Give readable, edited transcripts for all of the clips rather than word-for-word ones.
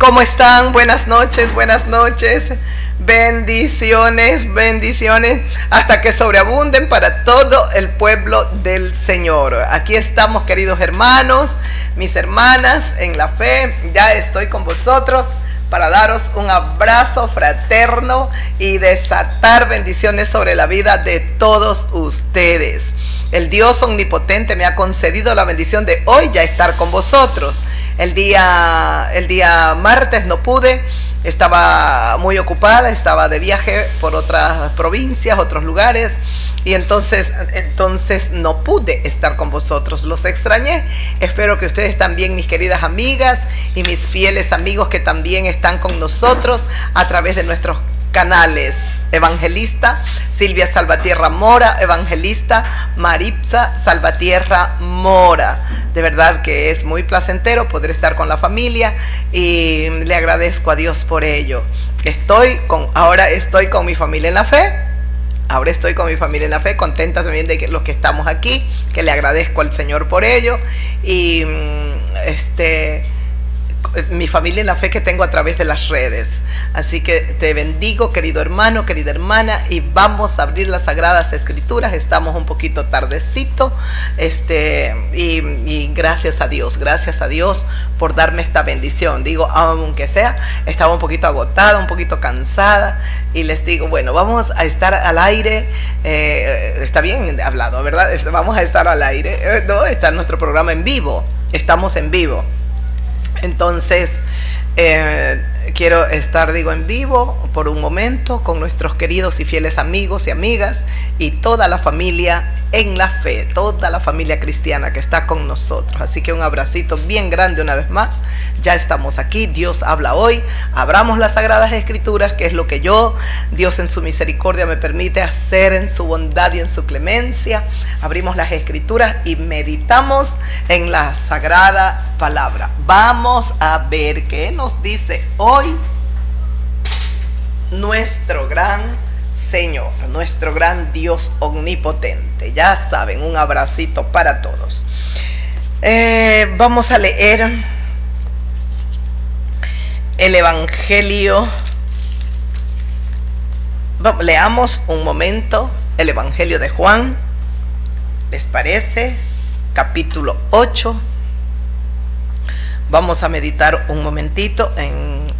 ¿Cómo están? Buenas noches, buenas noches. Bendiciones, bendiciones, hasta que sobreabunden para todo el pueblo del Señor. Aquí estamos, queridos hermanos, mis hermanas en la fe. Ya estoy con vosotros para daros un abrazo fraterno y desatar bendiciones sobre la vida de todos ustedes. El Dios omnipotente me ha concedido la bendición de hoy ya estar con vosotros. El día martes no pude, estaba muy ocupada, estaba de viaje por otras provincias, otros lugares, y entonces no pude estar con vosotros. Los extrañé. Espero que ustedes también, mis queridas amigas y mis fieles amigos que también están con nosotros a través de nuestros canales. Evangelista Silvia Salvatierra Mora, Evangelista Maritza Salvatierra Mora. De verdad que es muy placentero poder estar con la familia y le agradezco a Dios por ello. Ahora estoy con mi familia en la fe. Ahora estoy con mi familia en la fe, contenta también de que los que estamos aquí, que le agradezco al Señor por ello. Y mi familia en la fe que tengo a través de las redes. Así que te bendigo, querido hermano, querida hermana, y vamos a abrir las Sagradas Escrituras. Estamos un poquito tardecito, y gracias a Dios por darme esta bendición. Digo, aunque sea, estaba un poquito agotada, un poquito cansada, y les digo, bueno, vamos a estar al aire. Está bien hablado, ¿verdad? Vamos a estar al aire, ¿no? Está nuestro programa en vivo, estamos en vivo. Entonces, quiero estar, en vivo por un momento con nuestros queridos y fieles amigos y amigas y toda la familia en la fe, toda la familia cristiana que está con nosotros. Así que un abracito bien grande una vez más. Ya estamos aquí, Dios habla hoy. Abramos las Sagradas Escrituras, que es lo que Dios en su misericordia me permite hacer, en su bondad y en su clemencia. Abrimos las Escrituras y meditamos en la Sagrada Palabra. Vamos a ver qué nos dice hoy nuestro gran Señor, nuestro gran Dios omnipotente. Ya saben, un abracito para todos. Vamos a leer el Evangelio. Leamos un momento el Evangelio de Juan. ¿Les parece? Capítulo 8. Vamos a meditar un momentito en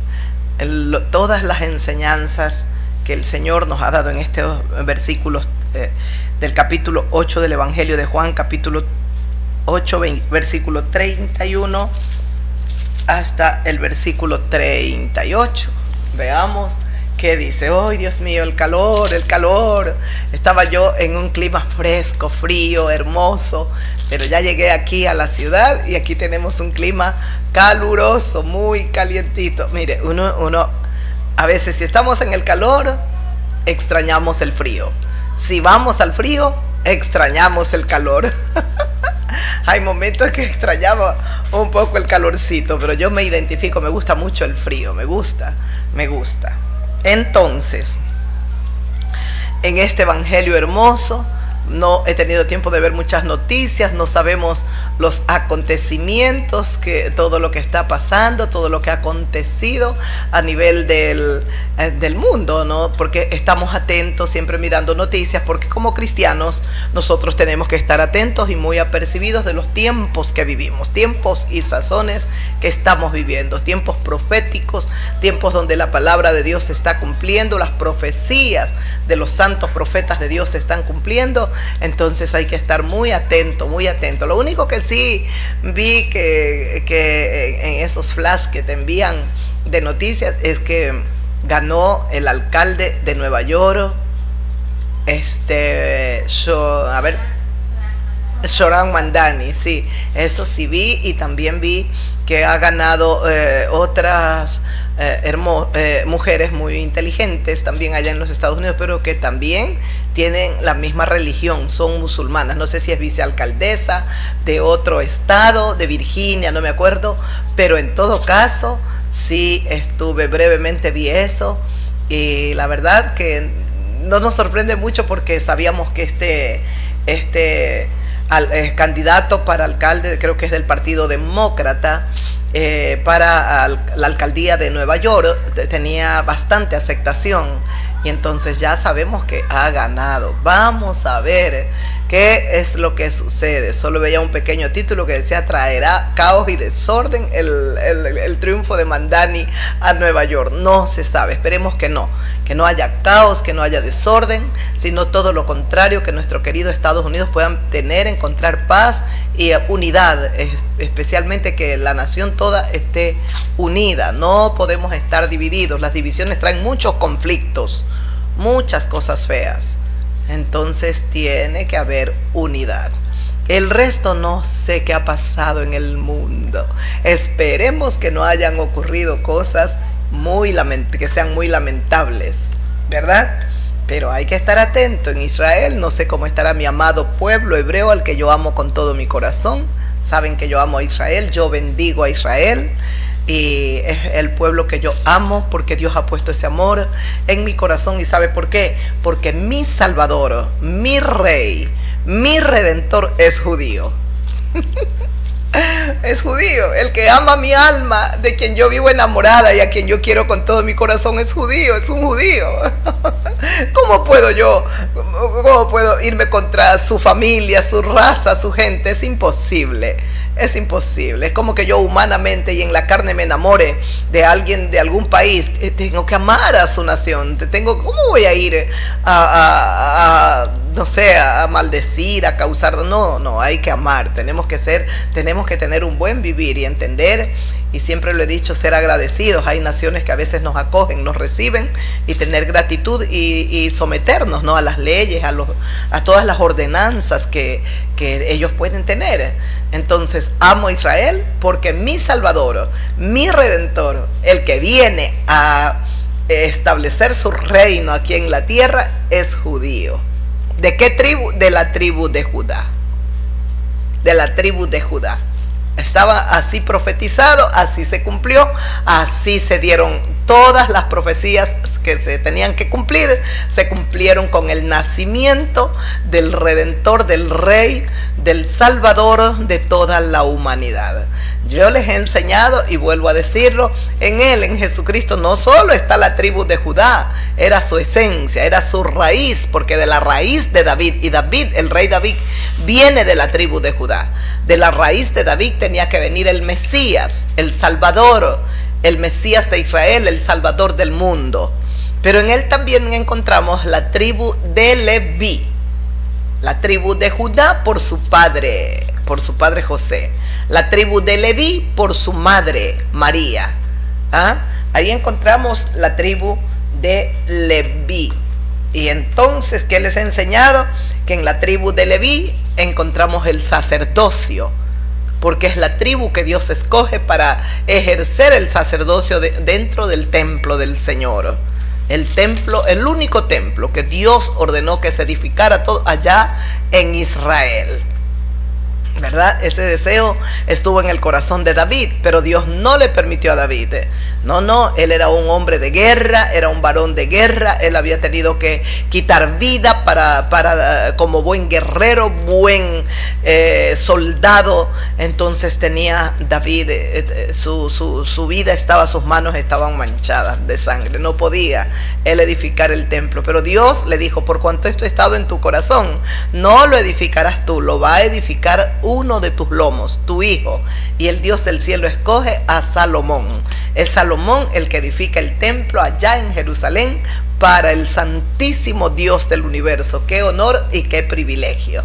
todas las enseñanzas que el Señor nos ha dado en estos versículos del capítulo 8 del Evangelio de Juan, capítulo 8, versículo 31 hasta el versículo 38. Veamos qué dice. ¡Ay, Dios mío, el calor, el calor! Estaba yo en un clima fresco, frío, hermoso, pero ya llegué aquí a la ciudad y aquí tenemos un clima caluroso, muy calientito. Mire, uno a veces, si estamos en el calor, extrañamos el frío. Si vamos al frío, extrañamos el calor. Hay momentos que extrañaba un poco el calorcito, pero yo me identifico, me gusta mucho el frío, me gusta. Entonces, en este evangelio hermoso, no he tenido tiempo de ver muchas noticias, no sabemos los acontecimientos, todo lo que está pasando, todo lo que ha acontecido a nivel del mundo, ¿no? Porque estamos atentos, siempre mirando noticias, porque como cristianos nosotros tenemos que estar atentos y muy apercibidos de los tiempos que vivimos, tiempos y sazones que estamos viviendo, tiempos proféticos, tiempos donde la palabra de Dios se está cumpliendo, las profecías de los santos profetas de Dios se están cumpliendo. Entonces hay que estar muy atento, muy atento. Lo único que sí vi que en esos flash que te envían de noticias es que ganó el alcalde de Nueva York, Zohran Mamdani, sí, eso sí vi, y también vi que ha ganado otras mujeres muy inteligentes también allá en los Estados Unidos, pero que también tienen la misma religión, son musulmanas. No sé si es vicealcaldesa de otro estado, de Virginia, no me acuerdo, pero en todo caso sí brevemente vi eso, y la verdad que no nos sorprende mucho porque sabíamos que candidato para alcalde, creo que es del Partido Demócrata, para la alcaldía de Nueva York, tenía bastante aceptación, y entonces ya sabemos que ha ganado. Vamos a ver qué es lo que sucede. Solo veía un pequeño título que decía: traerá caos y desorden el triunfo de Mamdani a Nueva York. No se sabe, esperemos que no haya caos, que no haya desorden, sino todo lo contrario, que nuestro querido Estados Unidos puedan encontrar paz y unidad, especialmente que la nación toda esté unida. No podemos estar divididos. Las divisiones traen muchos conflictos, muchas cosas feas. Entonces tiene que haber unidad. El resto no sé qué ha pasado en el mundo. Esperemos que no hayan ocurrido cosas que sean muy lamentables, ¿verdad? Pero hay que estar atento. En Israel no sé cómo estará mi amado pueblo hebreo, al que yo amo con todo mi corazón. Saben que yo amo a Israel, yo bendigo a Israel, y es el pueblo que yo amo, porque Dios ha puesto ese amor en mi corazón. ¿Y sabe por qué? Porque mi Salvador, mi Rey, mi Redentor es judío. Es judío. El que ama mi alma, de quien yo vivo enamorada y a quien yo quiero con todo mi corazón, es judío, es un judío. ¿Cómo puedo irme contra su familia, su raza, su gente? Es imposible. Es imposible. Es como que yo humanamente y en la carne me enamore de alguien de algún país. Tengo que amar a su nación. ¿Cómo voy a ir no sé, a maldecir, a causar? No, hay que amar. Tenemos que tener un buen vivir y entender, y siempre lo he dicho, ser agradecidos. Hay naciones que a veces nos acogen, nos reciben, y tener gratitud y someternos, ¿no?, a las leyes, a todas las ordenanzas que ellos pueden tener. Entonces amo a Israel porque mi Salvador, mi Redentor, el que viene a establecer su reino aquí en la tierra, es judío. ¿De qué tribu? De la tribu de Judá. De la tribu de Judá. Estaba así profetizado, así se cumplió, así se dieron todas las profecías que se tenían que cumplir. Se cumplieron con el nacimiento del Redentor, del Rey, del Salvador de toda la humanidad. Yo les he enseñado, y vuelvo a decirlo, en Él, en Jesucristo, no solo está la tribu de Judá, era su esencia, era su raíz, porque de la raíz de David, y David, el rey David, viene de la tribu de Judá. De la raíz de David tenía que venir el Mesías, el Salvador, el Mesías de Israel, el Salvador del mundo. Pero en Él también encontramos la tribu de Leví, la tribu de Judá por su padre José, la tribu de Leví por su madre María. Ahí encontramos la tribu de Leví. Y entonces, ¿qué les he enseñado? Que en la tribu de Leví encontramos el sacerdocio, porque es la tribu que Dios escoge para ejercer el sacerdocio dentro del templo del Señor. El templo, el único templo que Dios ordenó que se edificara todo allá en Israel, ¿verdad? Ese deseo estuvo en el corazón de David, pero Dios no le permitió a David. No, él era un hombre de guerra, era un varón de guerra. Él había tenido que quitar vida para como buen guerrero, buen soldado. Entonces tenía David, su vida estaba, sus manos estaban manchadas de sangre. No podía él edificar el templo, pero Dios le dijo: por cuanto esto ha estado en tu corazón, no lo edificarás tú, lo va a edificar uno de tus lomos, tu hijo. Y el Dios del cielo escoge a Salomón. Es Salomón el que edifica el templo allá en Jerusalén para el santísimo Dios del universo. Qué honor y qué privilegio.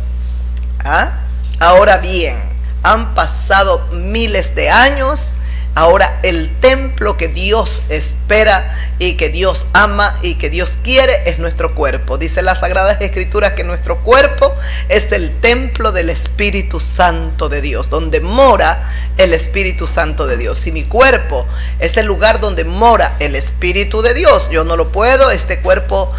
Ahora bien, han pasado miles de años. Ahora el templo que Dios espera y que Dios ama y que Dios quiere es nuestro cuerpo. Dice las Sagradas Escrituras que nuestro cuerpo es el templo del Espíritu Santo de Dios, donde mora el Espíritu Santo de Dios. Si mi cuerpo es el lugar donde mora el Espíritu de Dios, yo no lo puedo, este cuerpo,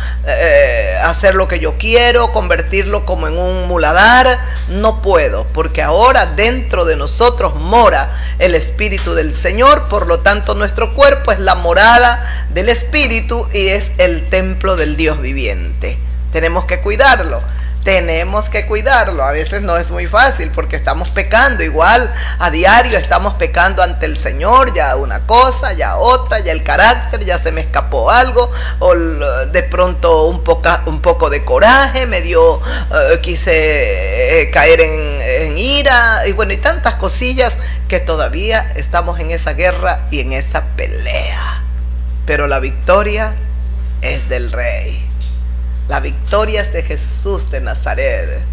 hacer lo que yo quiero, convertirlo como en un muladar. No puedo, porque ahora dentro de nosotros mora el Espíritu del Señor. Por lo tanto, nuestro cuerpo es la morada del Espíritu y es el templo del Dios viviente. Tenemos que cuidarlo, tenemos que cuidarlo. A veces no es muy fácil porque estamos pecando, igual a diario estamos pecando ante el Señor, ya una cosa, ya otra, ya el carácter, ya se me escapó algo, o de pronto un poco de coraje, me dio, quise caer en ira, y bueno, y tantas cosillas que todavía estamos en esa guerra y en esa pelea. Pero la victoria es del Rey. La victoria es de Jesús de Nazaret.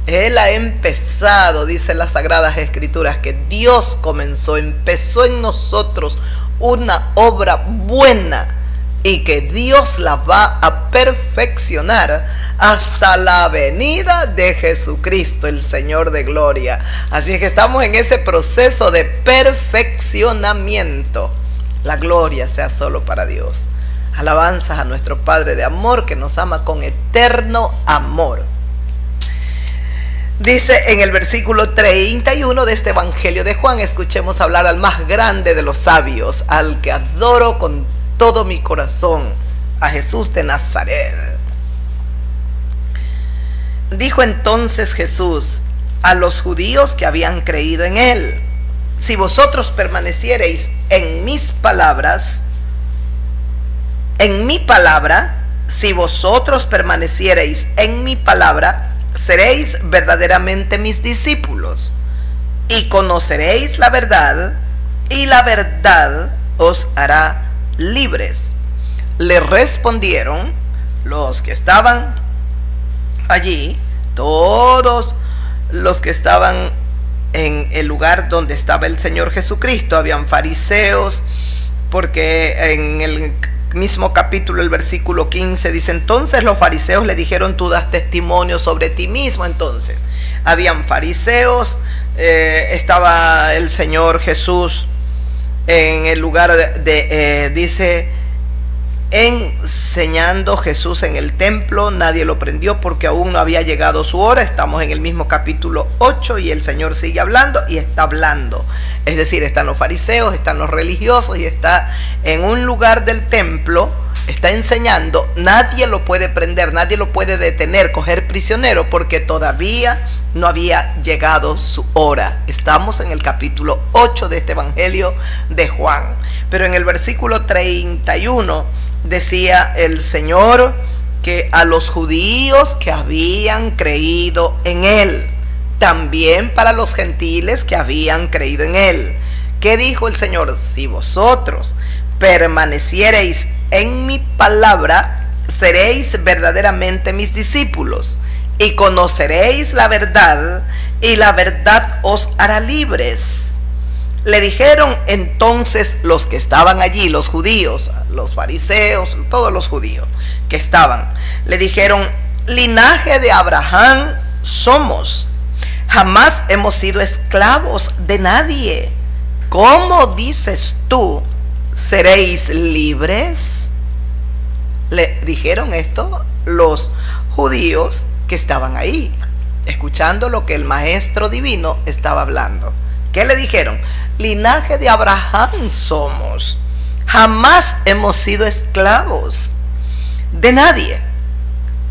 Él ha empezado, dice las Sagradas Escrituras, que Dios empezó en nosotros una obra buena y que Dios la va a perfeccionar hasta la venida de Jesucristo, el Señor de gloria. Así es que estamos en ese proceso de perfeccionamiento. La gloria sea solo para Dios. Alabanzas a nuestro Padre de amor que nos ama con eterno amor. Dice en el versículo 31 de este Evangelio de Juan: escuchemos hablar al más grande de los sabios, al que adoro con todo mi corazón, a Jesús de Nazaret. Dijo entonces Jesús a los judíos que habían creído en él: si vosotros permaneciereis en mis palabras, si vosotros permaneciereis en mi palabra, seréis verdaderamente mis discípulos, y conoceréis la verdad, y la verdad os hará libres. Le respondieron los que estaban allí, todos los que estaban en el lugar donde estaba el Señor Jesucristo. Habían fariseos, porque en el mismo capítulo, el versículo 15 dice: entonces los fariseos le dijeron: tú das testimonio sobre ti mismo. Entonces habían fariseos, estaba el Señor Jesús en el lugar dice, enseñando Jesús en el templo. Nadie lo prendió porque aún no había llegado su hora. Estamos en el mismo capítulo 8 y el Señor sigue hablando y está hablando. Es decir, están los fariseos, están los religiosos y está en un lugar del templo, está enseñando. Nadie lo puede prender, nadie lo puede detener, coger prisionero, porque todavía no había llegado su hora. Estamos en el capítulo 8 de este Evangelio de Juan. Pero en el versículo 31 decía el Señor que a los judíos que habían creído en él, también para los gentiles que habían creído en él. ¿Qué dijo el Señor? Si vosotros permaneciereis en mi palabra, seréis verdaderamente mis discípulos, y conoceréis la verdad, y la verdad os hará libres. Le dijeron entonces los que estaban allí, los judíos, los fariseos, todos los judíos que estaban, le dijeron: linaje de Abraham somos, jamás hemos sido esclavos de nadie. ¿Cómo dices tú, seréis libres? Le dijeron esto los judíos que estaban ahí, escuchando lo que el maestro divino estaba hablando. ¿Qué le dijeron? Linaje de Abraham somos, jamás hemos sido esclavos de nadie.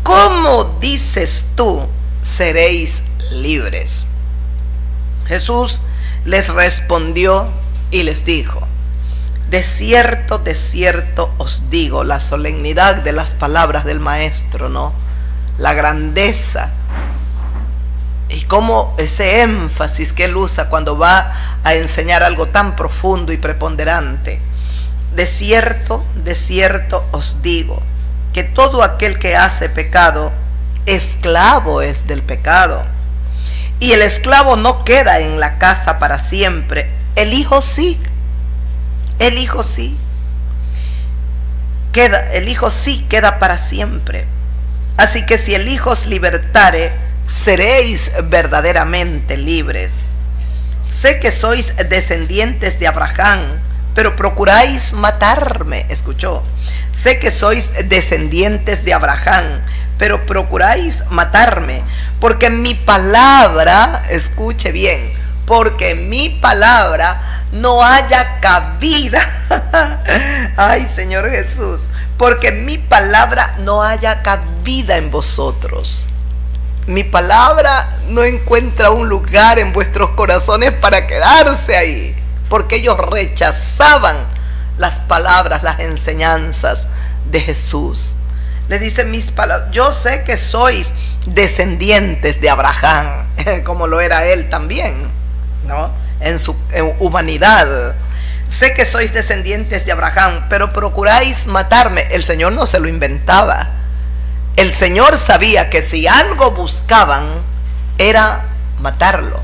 ¿Cómo dices tú, seréis libres? Jesús les respondió y les dijo: de cierto os digo. La solemnidad de las palabras del maestro, ¿no? La grandeza y cómo ese énfasis que él usa cuando va a enseñar algo tan profundo y preponderante. De cierto os digo que todo aquel que hace pecado, esclavo es del pecado. Y el esclavo no queda en la casa para siempre, el hijo sí. El hijo sí queda para siempre. Así que si el Hijo os libertare, seréis verdaderamente libres. Sé que sois descendientes de Abraham, pero procuráis matarme. Escuchó: sé que sois descendientes de Abraham, pero procuráis matarme, porque mi palabra, escuche bien, porque mi palabra no haya cabida. Ay, Señor Jesús, porque mi palabra no haya cabida en vosotros. mi palabra no encuentra un lugar en vuestros corazones para quedarse ahí, porque ellos rechazaban las palabras, las enseñanzas de Jesús. Le dice, mis palabras, yo sé que sois descendientes de Abraham, como lo era él también, ¿no? En su humanidad. Sé que sois descendientes de Abraham, pero procuráis matarme. El Señor no se lo inventaba. El Señor sabía que si algo buscaban era matarlo.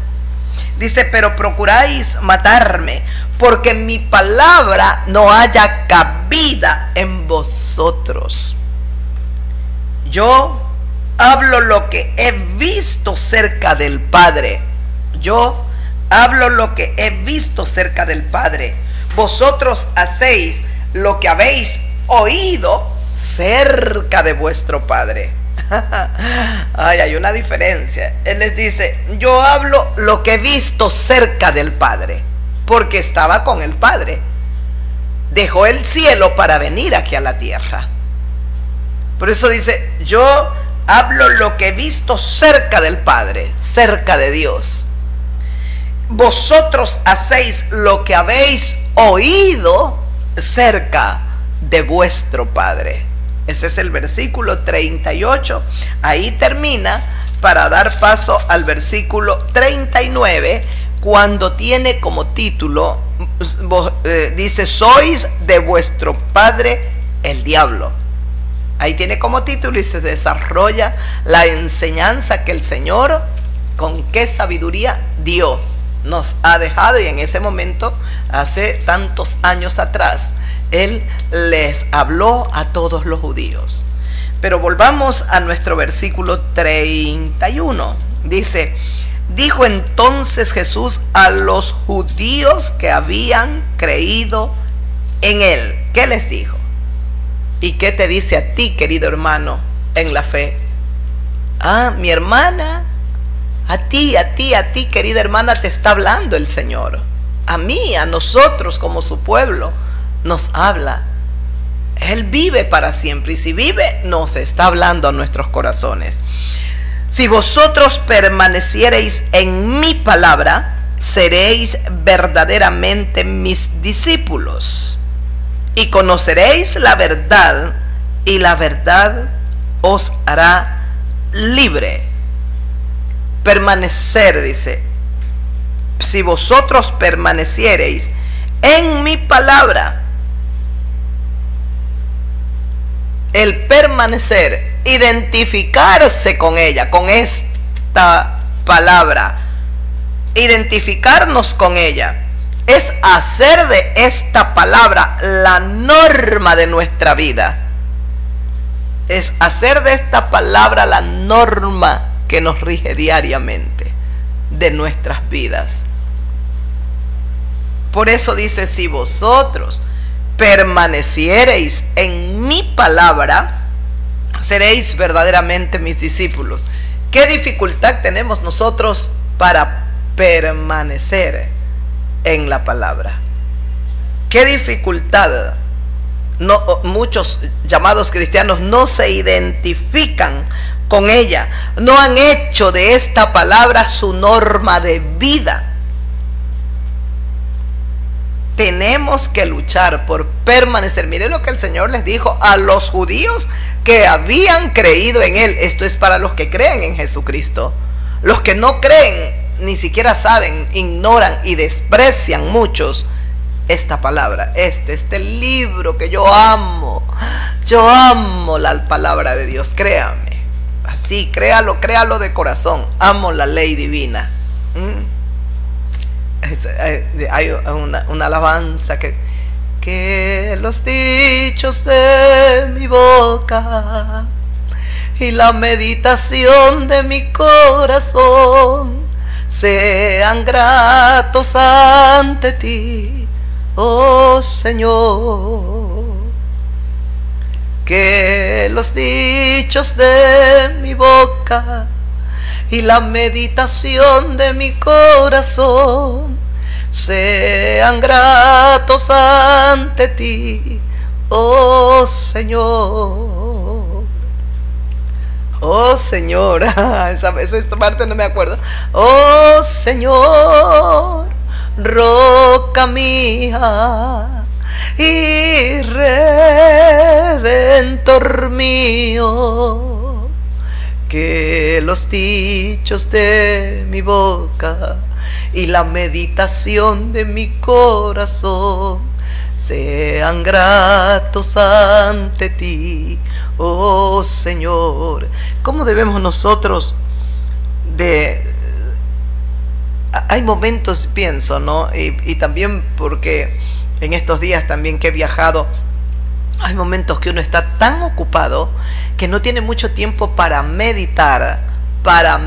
Dice, pero procuráis matarme, porque mi palabra no haya cabida en vosotros. Yo hablo lo que he visto cerca del Padre. Yo hablo lo que he visto cerca del Padre. Vosotros hacéis lo que habéis oído cerca de vuestro Padre. Ay, hay una diferencia. Él les dice, yo hablo lo que he visto cerca del Padre, porque estaba con el Padre. Dejó el cielo para venir aquí a la tierra. Por eso dice, yo hablo lo que he visto cerca del Padre, cerca de Dios. Vosotros hacéis lo que habéis oído cerca de vuestro Padre. Ese es el versículo 38. Ahí termina para dar paso al versículo 39, cuando tiene como título, dice, sois de vuestro padre el diablo. Ahí tiene como título y se desarrolla la enseñanza que el Señor, con qué sabiduría dio, nos ha dejado. Y en ese momento, hace tantos años atrás, Él les habló a todos los judíos. Pero volvamos a nuestro versículo 31. Dice, dijo entonces Jesús a los judíos que habían creído en Él. ¿Qué les dijo? ¿Y qué te dice a ti, querido hermano, en la fe? Ah, mi hermana, a ti, querida hermana, te está hablando el Señor. A mí, a nosotros como su pueblo, nos habla. Él vive para siempre, y si vive, nos está hablando a nuestros corazones. Si vosotros permaneciereis en mi palabra, seréis verdaderamente mis discípulos, y conoceréis la verdad, y la verdad os hará libre. Permanecer, dice, si vosotros permaneciereis en mi palabra. El permanecer, identificarse con ella, con esta palabra, identificarnos con ella, es hacer de esta palabra la norma de nuestra vida. Es hacer de esta palabra la norma que nos rige diariamente de nuestras vidas. Por eso dice, si vosotros permaneciereis en mi palabra, seréis verdaderamente mis discípulos. ¿Qué dificultad tenemos nosotros para permanecer en la palabra? ¿Qué dificultad? No, muchos llamados cristianos no se identifican con ella, no han hecho de esta palabra su norma de vida. Tenemos que luchar por permanecer. Mire lo que el Señor les dijo a los judíos que habían creído en Él. Esto es para los que creen en Jesucristo. Los que no creen, ni siquiera saben, ignoran y desprecian muchos esta palabra. Este libro que yo amo. Yo amo la palabra de Dios, créame. Así, créalo de corazón. Amo la ley divina. Hay una alabanza que los dichos de mi boca y la meditación de mi corazón sean gratos ante ti, oh Señor. Que los dichos de mi boca y la meditación de mi corazón sean gratos ante ti, oh Señor. Oh Señor, esa parte no me acuerdo. Oh Señor, roca mía y redentor mío, que los dichos de mi boca y la meditación de mi corazón sean gratos ante ti, oh Señor. ¿Cómo debemos nosotros hay momentos, pienso, ¿no? Y también porque en estos días también que he viajado, hay momentos que uno está tan ocupado que no tiene mucho tiempo para meditar, para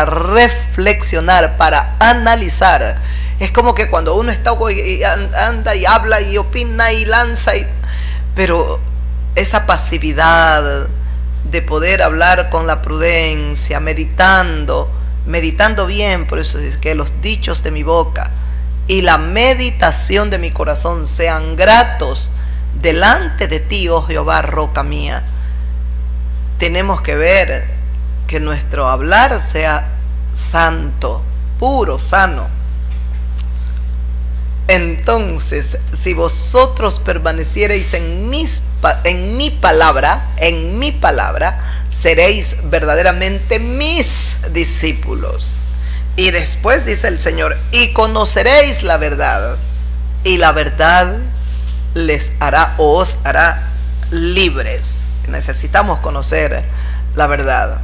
reflexionar, para analizar. Es como que cuando uno está y anda y habla y opina y lanza, pero esa pasividad de poder hablar con la prudencia, meditando bien, por eso es que los dichos de mi boca y la meditación de mi corazón sean gratos delante de ti, oh Jehová, roca mía. Tenemos que ver que nuestro hablar sea santo, puro, sano. Entonces, si vosotros permaneciereis en mi palabra, seréis verdaderamente mis discípulos. Y después dice el Señor, y conoceréis la verdad, y la verdad les hará o os hará libres. Necesitamos conocer la verdad.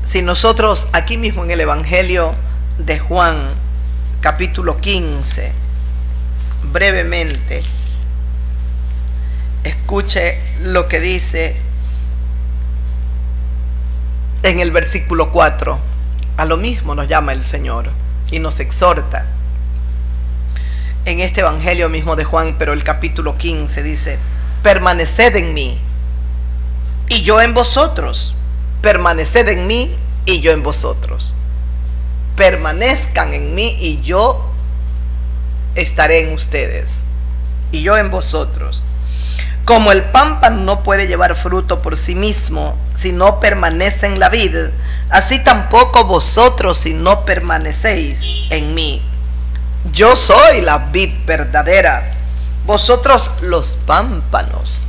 Si nosotros aquí mismo en el Evangelio de Juan, capítulo 15, brevemente, escuche lo que dice en el versículo 4. A lo mismo nos llama el Señor y nos exhorta. En este Evangelio mismo de Juan, pero el capítulo 15 dice: permaneced en mí y yo en vosotros. Permaneced en mí y yo en vosotros. Permanezcan en mí y yo estaré en ustedes y yo en vosotros. Como el pámpano no puede llevar fruto por sí mismo si no permanece en la vid, así tampoco vosotros si no permanecéis en mí. Yo soy la vid verdadera, vosotros los pámpanos.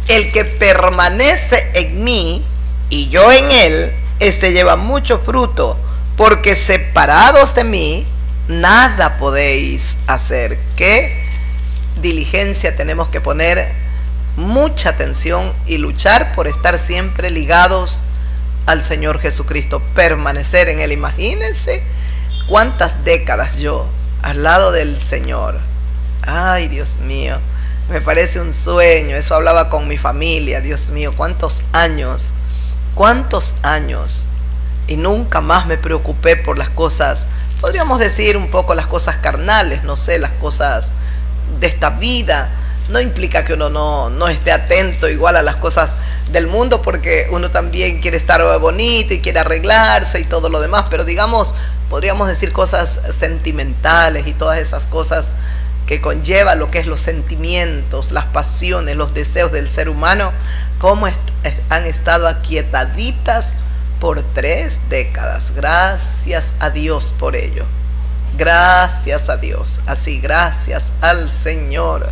El que permanece en mí y yo en él, este lleva mucho fruto, porque separados de mí nada podéis hacer. ¿Qué diligencia tenemos que poner? Mucha atención y luchar por estar siempre ligados al Señor Jesucristo, permanecer en él. Imagínense cuántas décadas yo al lado del Señor. Ay, Dios mío, me parece un sueño. Eso hablaba con mi familia. Dios mío, cuántos años, y nunca más me preocupé por las cosas, podríamos decir un poco las cosas carnales, no sé, las cosas de esta vida. No implica que uno no esté atento igual a las cosas del mundo, porque uno también quiere estar bonito y quiere arreglarse y todo lo demás, pero digamos, podríamos decir cosas sentimentales y todas esas cosas que conlleva lo que es los sentimientos, las pasiones, los deseos del ser humano, cómo han estado aquietaditas por 3 décadas. Gracias a Dios por ello. Gracias a Dios. Así, gracias al Señor.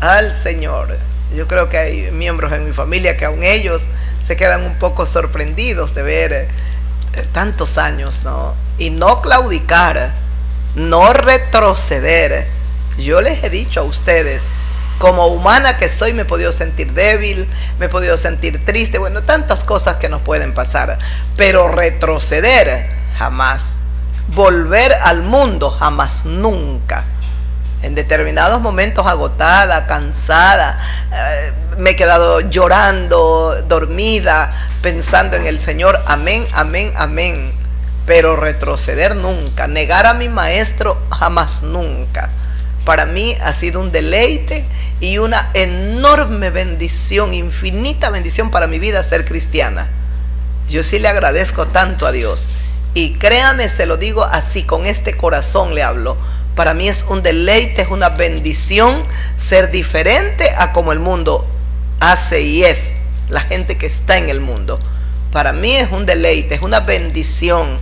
Al Señor. Yo creo que hay miembros en mi familia que aún ellos se quedan un poco sorprendidos de ver tantos años, ¿no? Y no claudicar, no retroceder. Yo les he dicho a ustedes, como humana que soy, me he podido sentir débil, me he podido sentir triste, bueno, tantas cosas que nos pueden pasar, pero retroceder jamás, volver al mundo jamás, nunca. En determinados momentos agotada, cansada, me he quedado llorando, dormida, pensando en el Señor, amén, amén, amén, pero retroceder nunca, negar a mi maestro jamás, nunca. Para mí ha sido un deleite y una enorme bendición, infinita bendición para mi vida ser cristiana. Yo sí le agradezco tanto a Dios. Y créame, se lo digo así, con este corazón le hablo, Para mí es un deleite, es una bendición ser diferente a como el mundo hace y es, la gente que está en el mundo. Para mí es un deleite, es una bendición.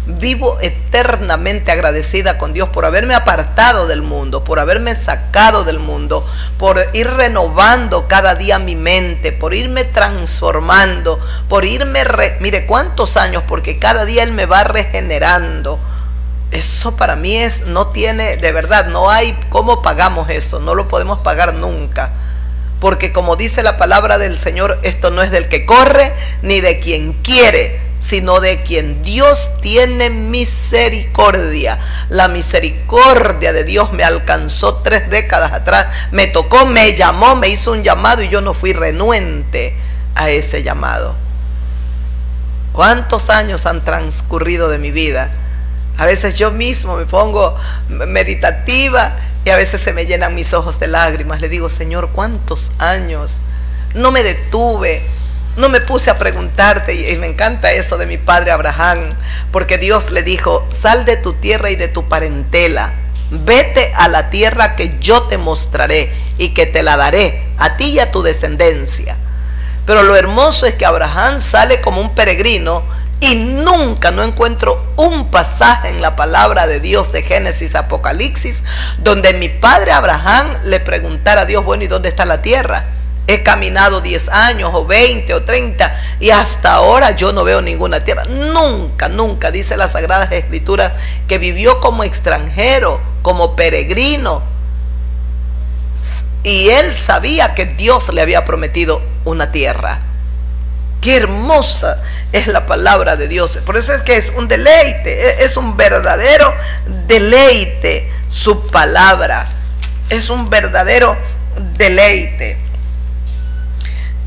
Vivo eternamente agradecida con Dios por haberme apartado del mundo, por haberme sacado del mundo, por ir renovando cada día mi mente, por irme transformando, por irme... Mire cuántos años, porque cada día Él me va regenerando. Eso para mí es, no tiene, de verdad, no hay cómo pagamos eso, no lo podemos pagar nunca. Porque como dice la palabra del Señor, esto no es del que corre ni de quien quiere, sino de quien Dios tiene misericordia. La misericordia de Dios me alcanzó 3 décadas atrás, me tocó, me llamó, me hizo un llamado y yo no fui renuente a ese llamado. ¿Cuántos años han transcurrido de mi vida? A veces yo mismo me pongo meditativa y a veces se me llenan mis ojos de lágrimas. Le digo, Señor, ¿cuántos años? No me detuve, no me puse a preguntarte. Y me encanta eso de mi padre Abraham, porque Dios le dijo, sal de tu tierra y de tu parentela, vete a la tierra que yo te mostraré y que te la daré a ti y a tu descendencia. Pero lo hermoso es que Abraham sale como un peregrino y nunca, no encuentro un pasaje en la palabra de Dios de Génesis, Apocalipsis, donde mi padre Abraham le preguntara a Dios, bueno, ¿y dónde está la tierra? He caminado 10 años o 20 o 30 y hasta ahora yo no veo ninguna tierra. Nunca, nunca, dice las Sagradas Escrituras, que vivió como extranjero, como peregrino. Y él sabía que Dios le había prometido una tierra. Qué hermosa es la palabra de Dios. Por eso es que es un deleite, es un verdadero deleite su palabra. Es un verdadero deleite.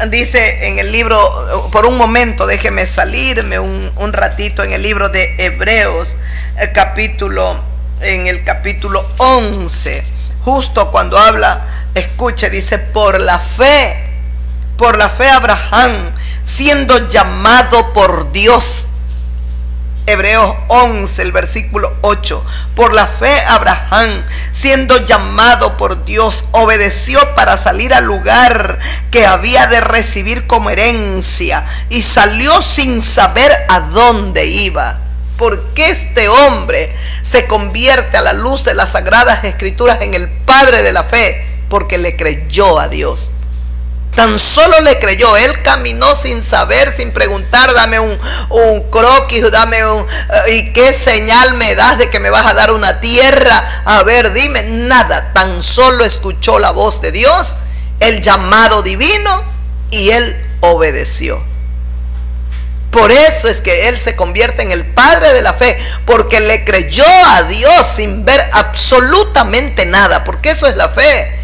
Dice en el libro, por un momento déjeme salirme un ratito, en el libro de Hebreos, en el capítulo 11, justo cuando habla, escuche, dice, por la fe Abraham, siendo llamado por Dios. Hebreos 11, el versículo 8. Por la fe Abraham, siendo llamado por Dios, obedeció para salir al lugar que había de recibir como herencia, y salió sin saber a dónde iba. ¿Por qué este hombre se convierte a la luz de las Sagradas Escrituras en el padre de la fe? Porque le creyó a Dios. Tan solo le creyó. Él caminó sin saber, sin preguntar, dame un croquis, dame ¿y qué señal me das de que me vas a dar una tierra? A ver, dime. Nada, tan solo escuchó la voz de Dios, el llamado divino, y él obedeció. Por eso es que él se convierte en el padre de la fe, porque le creyó a Dios sin ver absolutamente nada, porque eso es la fe.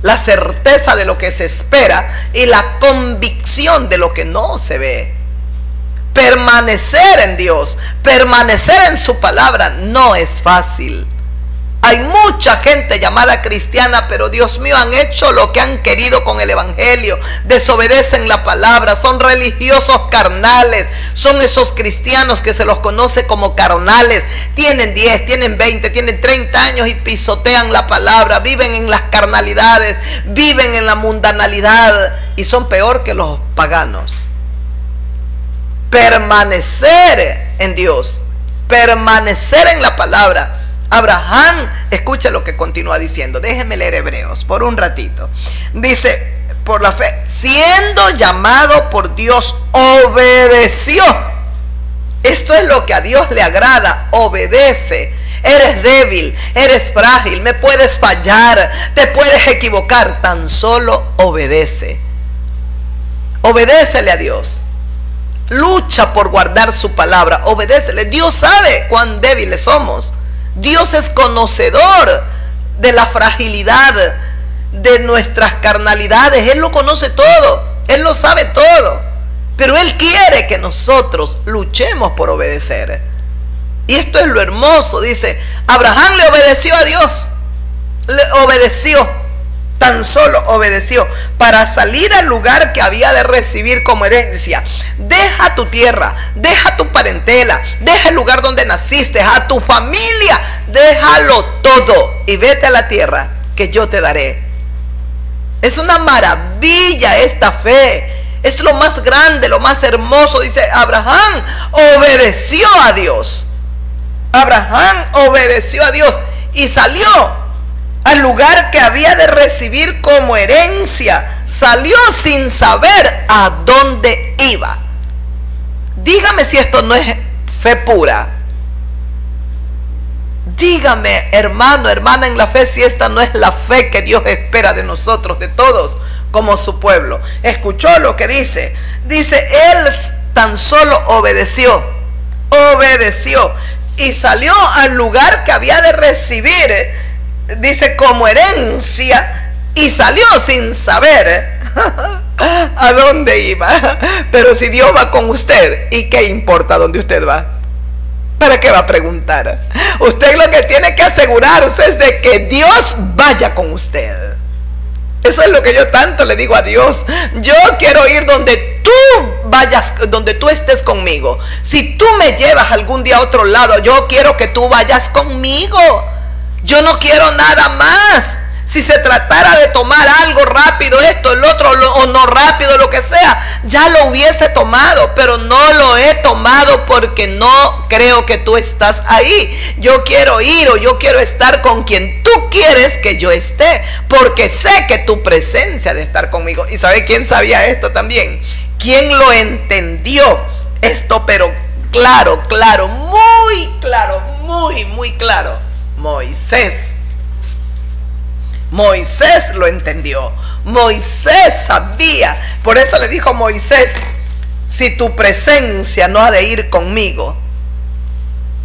La certeza de lo que se espera y la convicción de lo que no se ve. Permanecer en Dios, permanecer en su palabra no es fácil. Hay mucha gente llamada cristiana, pero Dios mío, han hecho lo que han querido con el evangelio, desobedecen la palabra, son religiosos carnales, son esos cristianos que se los conoce como carnales, tienen 10, tienen 20, tienen 30 años y pisotean la palabra, viven en las carnalidades, viven en la mundanalidad y son peor que los paganos. Permanecer en Dios, permanecer en la palabra. Abraham, escucha lo que continúa diciendo. Déjenme leer Hebreos por un ratito. Dice, por la fe, siendo llamado por Dios, obedeció. Esto es lo que a Dios le agrada, obedece. Eres débil, eres frágil, me puedes fallar, te puedes equivocar, tan solo obedece. Obedécele a Dios. Lucha por guardar su palabra, obedécele. Dios sabe cuán débiles somos. Dios es conocedor de la fragilidad de nuestras carnalidades. Él lo conoce todo, Él lo sabe todo, pero Él quiere que nosotros luchemos por obedecer. Y esto es lo hermoso. Dice, Abraham le obedeció a Dios, le obedeció. tan solo obedeció para salir al lugar que había de recibir como herencia. Deja tu tierra, deja tu parentela, deja el lugar donde naciste, a tu familia, déjalo todo y vete a la tierra que yo te daré. Es una maravilla esta fe. Es lo más grande, lo más hermoso. Dice, Abraham obedeció a Dios. Abraham obedeció a Dios y salió al lugar que había de recibir como herencia. Salió sin saber a dónde iba. Dígame si esto no es fe pura. Dígame, hermano, hermana en la fe, si esta no es la fe que Dios espera de nosotros, de todos, como su pueblo. Escuchó lo que dice. Dice, él tan solo obedeció y salió al lugar que había de recibir, dice, como herencia, y salió sin saber a dónde iba. Pero si Dios va con usted, ¿y qué importa dónde usted va? ¿Para qué va a preguntar? Usted lo que tiene que asegurarse es de que Dios vaya con usted. Eso es lo que yo tanto le digo a Dios. Yo quiero ir donde tú vayas, donde tú estés conmigo. Si tú me llevas algún día a otro lado, yo quiero que tú vayas conmigo. Yo no quiero nada más. Si se tratara de tomar algo rápido, esto, el otro, o no rápido, lo que sea, ya lo hubiese tomado, pero no lo he tomado porque no creo que tú estás ahí. Yo quiero ir, o yo quiero estar con quien tú quieres que yo esté, porque sé que tu presencia de estar conmigo. ¿Y sabe quién sabía esto también? ¿Quién lo entendió esto? Pero claro, muy claro, muy claro. Moisés lo entendió. Moisés sabía. Por eso le dijo Moisés, si tu presencia no ha de ir conmigo,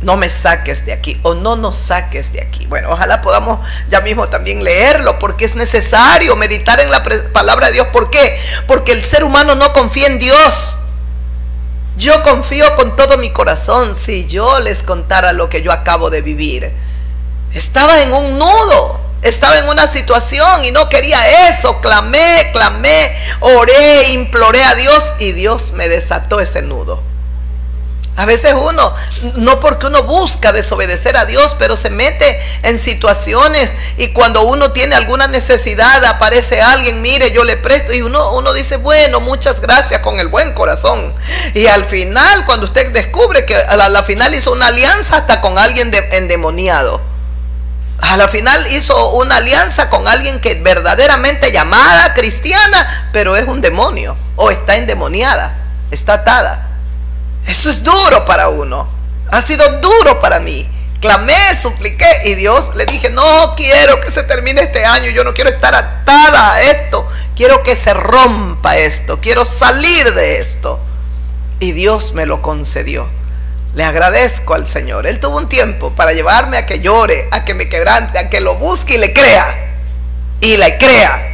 no me saques de aquí, o no nos saques de aquí. Bueno, ojalá podamos ya mismo también leerlo, porque es necesario meditar en la palabra de Dios. ¿Por qué? Porque el ser humano no confía en Dios. Yo confío con todo mi corazón. Si yo les contara lo que yo acabo de vivir, estaba en un nudo, estaba en una situación y no quería eso. Clamé, oré, imploré a Dios y Dios me desató ese nudo. A veces uno, no porque uno busca desobedecer a Dios, pero se mete en situaciones y cuando uno tiene alguna necesidad, aparece alguien, mire, yo le presto, y uno dice, bueno, muchas gracias, con el buen corazón. Y al final, cuando usted descubre que a la final hizo una alianza hasta con alguien endemoniado. A la final hizo una alianza con alguien que verdaderamente llamada cristiana, pero es un demonio, o está endemoniada, está atada. Eso es duro para uno. Ha sido duro para mí. Clamé, supliqué y Dios le dije, no quiero que se termine este año, yo no quiero estar atada a esto, quiero que se rompa esto, quiero salir de esto. Y Dios me lo concedió. Le agradezco al Señor. Él tuvo un tiempo para llevarme a que llore, a que me quebrante, a que lo busque y le crea. Y le crea.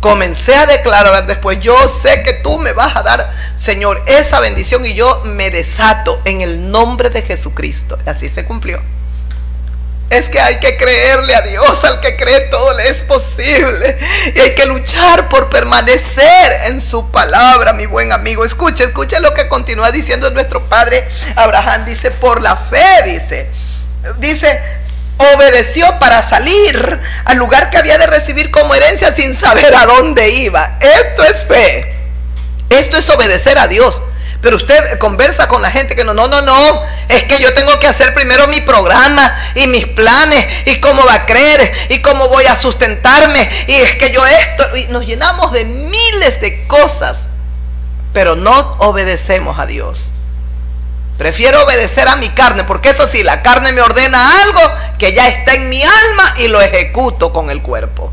Comencé a declarar después, yo sé que tú me vas a dar, Señor, esa bendición, y yo me desato en el nombre de Jesucristo. Así se cumplió. Es que hay que creerle a Dios. Al que cree todo le es posible. Y hay que luchar por permanecer en su palabra, mi buen amigo. Escuche lo que continúa diciendo nuestro padre Abraham. Dice, por la fe, dice, obedeció para salir al lugar que había de recibir como herencia sin saber a dónde iba. Esto es fe. Esto es obedecer a Dios. Pero usted conversa con la gente que no, es que yo tengo que hacer primero mi programa y mis planes y cómo va a creer y cómo voy a sustentarme y es que yo esto, y nos llenamos de miles de cosas, pero no obedecemos a Dios. Prefiero obedecer a mi carne, porque eso sí, la carne me ordena algo que ya está en mi alma y lo ejecuto con el cuerpo.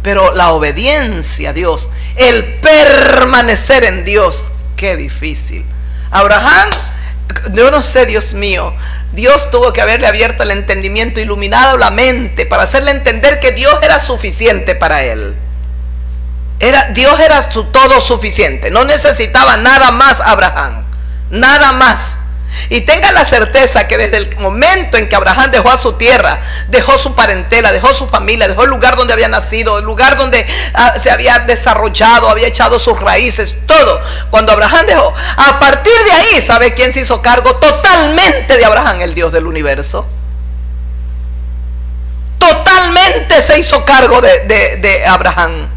Pero la obediencia a Dios, el permanecer en Dios, qué difícil. Abraham, yo no sé, Dios mío, Dios tuvo que haberle abierto el entendimiento, iluminado la mente, para hacerle entender que Dios era suficiente para él. Dios era su todo suficiente. No necesitaba nada más Abraham, nada más. Y tenga la certeza que desde el momento en que Abraham dejó a su tierra, dejó su parentela, dejó su familia, dejó el lugar donde había nacido, el lugar donde se había desarrollado, había echado sus raíces, todo. Cuando Abraham dejó, a partir de ahí, ¿sabe quién se hizo cargo totalmente de Abraham? El Dios del universo. Totalmente se hizo cargo de Abraham.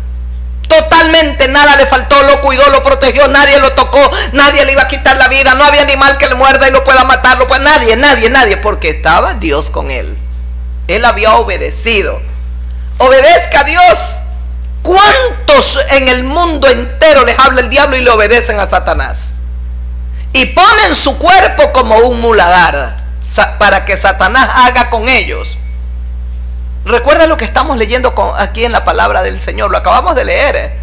Totalmente, nada le faltó, lo cuidó, lo protegió, nadie lo tocó, nadie le iba a quitar la vida, no había animal que le muerda y lo pueda matar, nadie, porque estaba Dios con él. Él había obedecido. Obedezca a Dios. ¿Cuántos en el mundo entero les habla el diablo y le obedecen a Satanás? Y ponen su cuerpo como un muladar para que Satanás haga con ellos. Recuerda lo que estamos leyendo aquí en la palabra del Señor, lo acabamos de leer.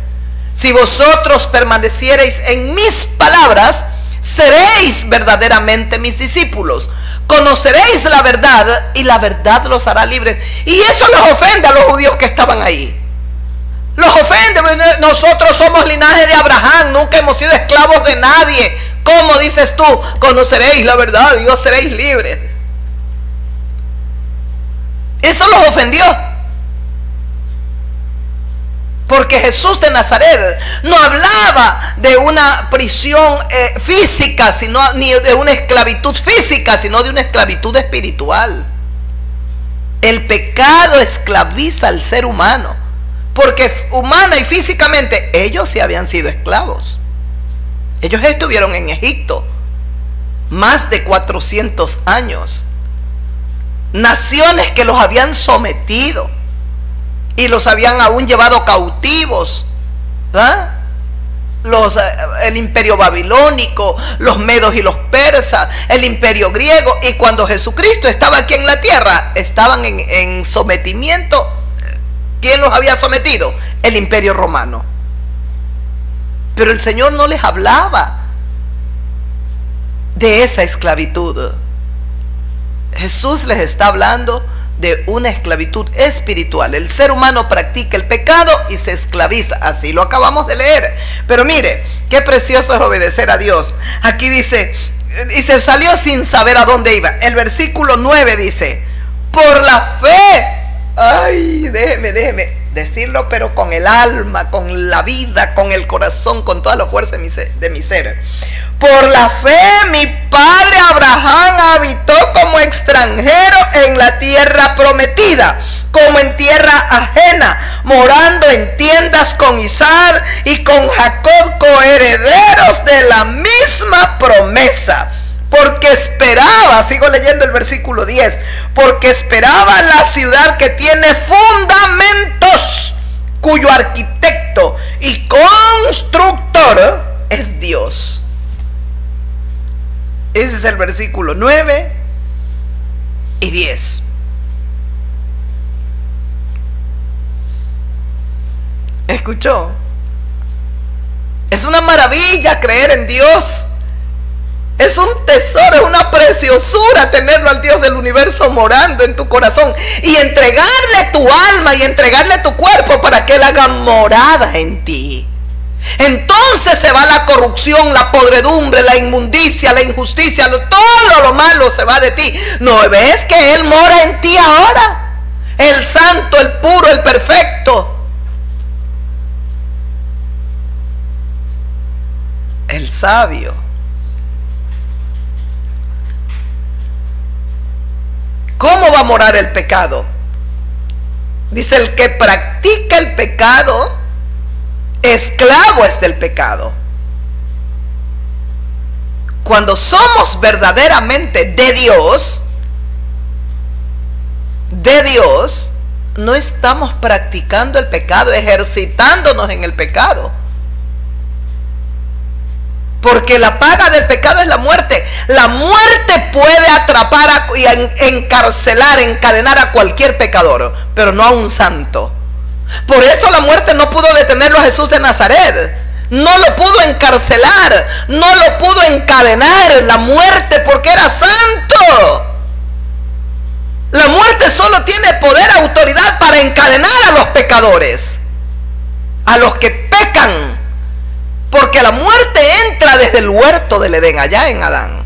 Si vosotros permaneciereis en mis palabras, seréis verdaderamente mis discípulos. Conoceréis la verdad y la verdad los hará libres. Y eso los ofende a los judíos que estaban ahí. Los ofende. Nosotros somos linaje de Abraham, nunca hemos sido esclavos de nadie. ¿Cómo dices tú? Conoceréis la verdad y os seréis libres. Eso los ofendió. Porque Jesús de Nazaret no hablaba de una prisión física, ni de una esclavitud física, sino de una esclavitud espiritual. El pecado esclaviza al ser humano, porque humana y físicamente ellos sí habían sido esclavos. Ellos estuvieron en Egipto más de 400 años. Naciones que los habían sometido y los habían aún llevado cautivos. El imperio babilónico, los medos y los persas, el imperio griego. Y cuando Jesucristo estaba aquí en la tierra, estaban en sometimiento. ¿Quién los había sometido? El imperio romano. Pero el Señor no les hablaba de esa esclavitud. Jesús les está hablando de una esclavitud espiritual. El ser humano practica el pecado y se esclaviza. Así lo acabamos de leer. Pero mire, qué precioso es obedecer a Dios. Aquí dice, y se salió sin saber a dónde iba. El versículo 9 dice, por la fe. Ay, déjeme decirlo, pero con el alma, con la vida, con el corazón, con toda la fuerza de mi ser. Por la fe mi padre Abraham habitó como extranjero en la tierra prometida, como en tierra ajena, morando en tiendas con Isaac y con Jacob, coherederos de la misma promesa. Porque esperaba, sigo leyendo el versículo 10, porque esperaba la ciudad que tiene fundamentos, cuyo arquitecto y constructor es Dios. Ese es el versículo 9 y 10. ¿Escuchó? Es una maravilla creer en Dios. Es un tesoro, es una preciosura tenerlo al Dios del universo morando en tu corazón y entregarle tu alma y entregarle tu cuerpo para que Él haga morada en ti. Entonces se va la corrupción, la podredumbre, la inmundicia, la injusticia, todo lo malo se va de ti. ¿No ves que Él mora en ti ahora? El santo, el puro, el perfecto, el sabio. ¿Cómo va a morar el pecado? Dice, el que practica el pecado, esclavo es del pecado. Cuando somos verdaderamente de Dios, no estamos practicando el pecado, ejercitándonos en el pecado. Porque la paga del pecado es la muerte. La muerte puede atrapar y encarcelar, encadenar a cualquier pecador, pero no a un santo. Por eso la muerte no pudo detenerlo a Jesús de Nazaret. No lo pudo encarcelar, no lo pudo encadenar la muerte, porque era santo. La muerte solo tiene poder, autoridad para encadenar a los pecadores, a los que pecan. Porque la muerte entra desde el huerto del Edén, allá en Adán.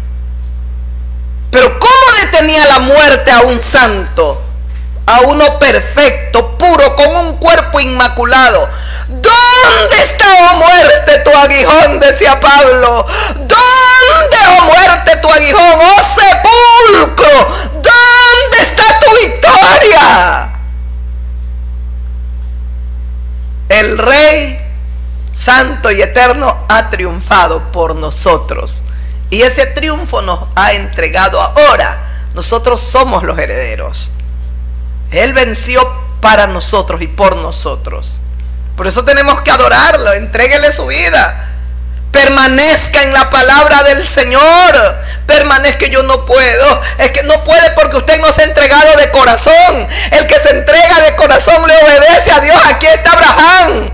Pero ¿cómo detenía la muerte a un santo? A uno perfecto, puro, con un cuerpo inmaculado. ¿Dónde está, oh muerte, tu aguijón? Decía Pablo. ¿Dónde, oh muerte, tu aguijón? Oh sepulcro, ¿dónde está tu victoria? El Rey Santo y Eterno ha triunfado por nosotros. Y ese triunfo nos ha entregado ahora. Nosotros somos los herederos. Él venció para nosotros y por nosotros. Por eso tenemos que adorarlo. Entréguele su vida. Permanezca en la palabra del Señor. Permanezca. Yo no puedo. Es que no puede porque usted no se ha entregado de corazón. El que se entrega de corazón le obedece a Dios. Aquí está Abraham.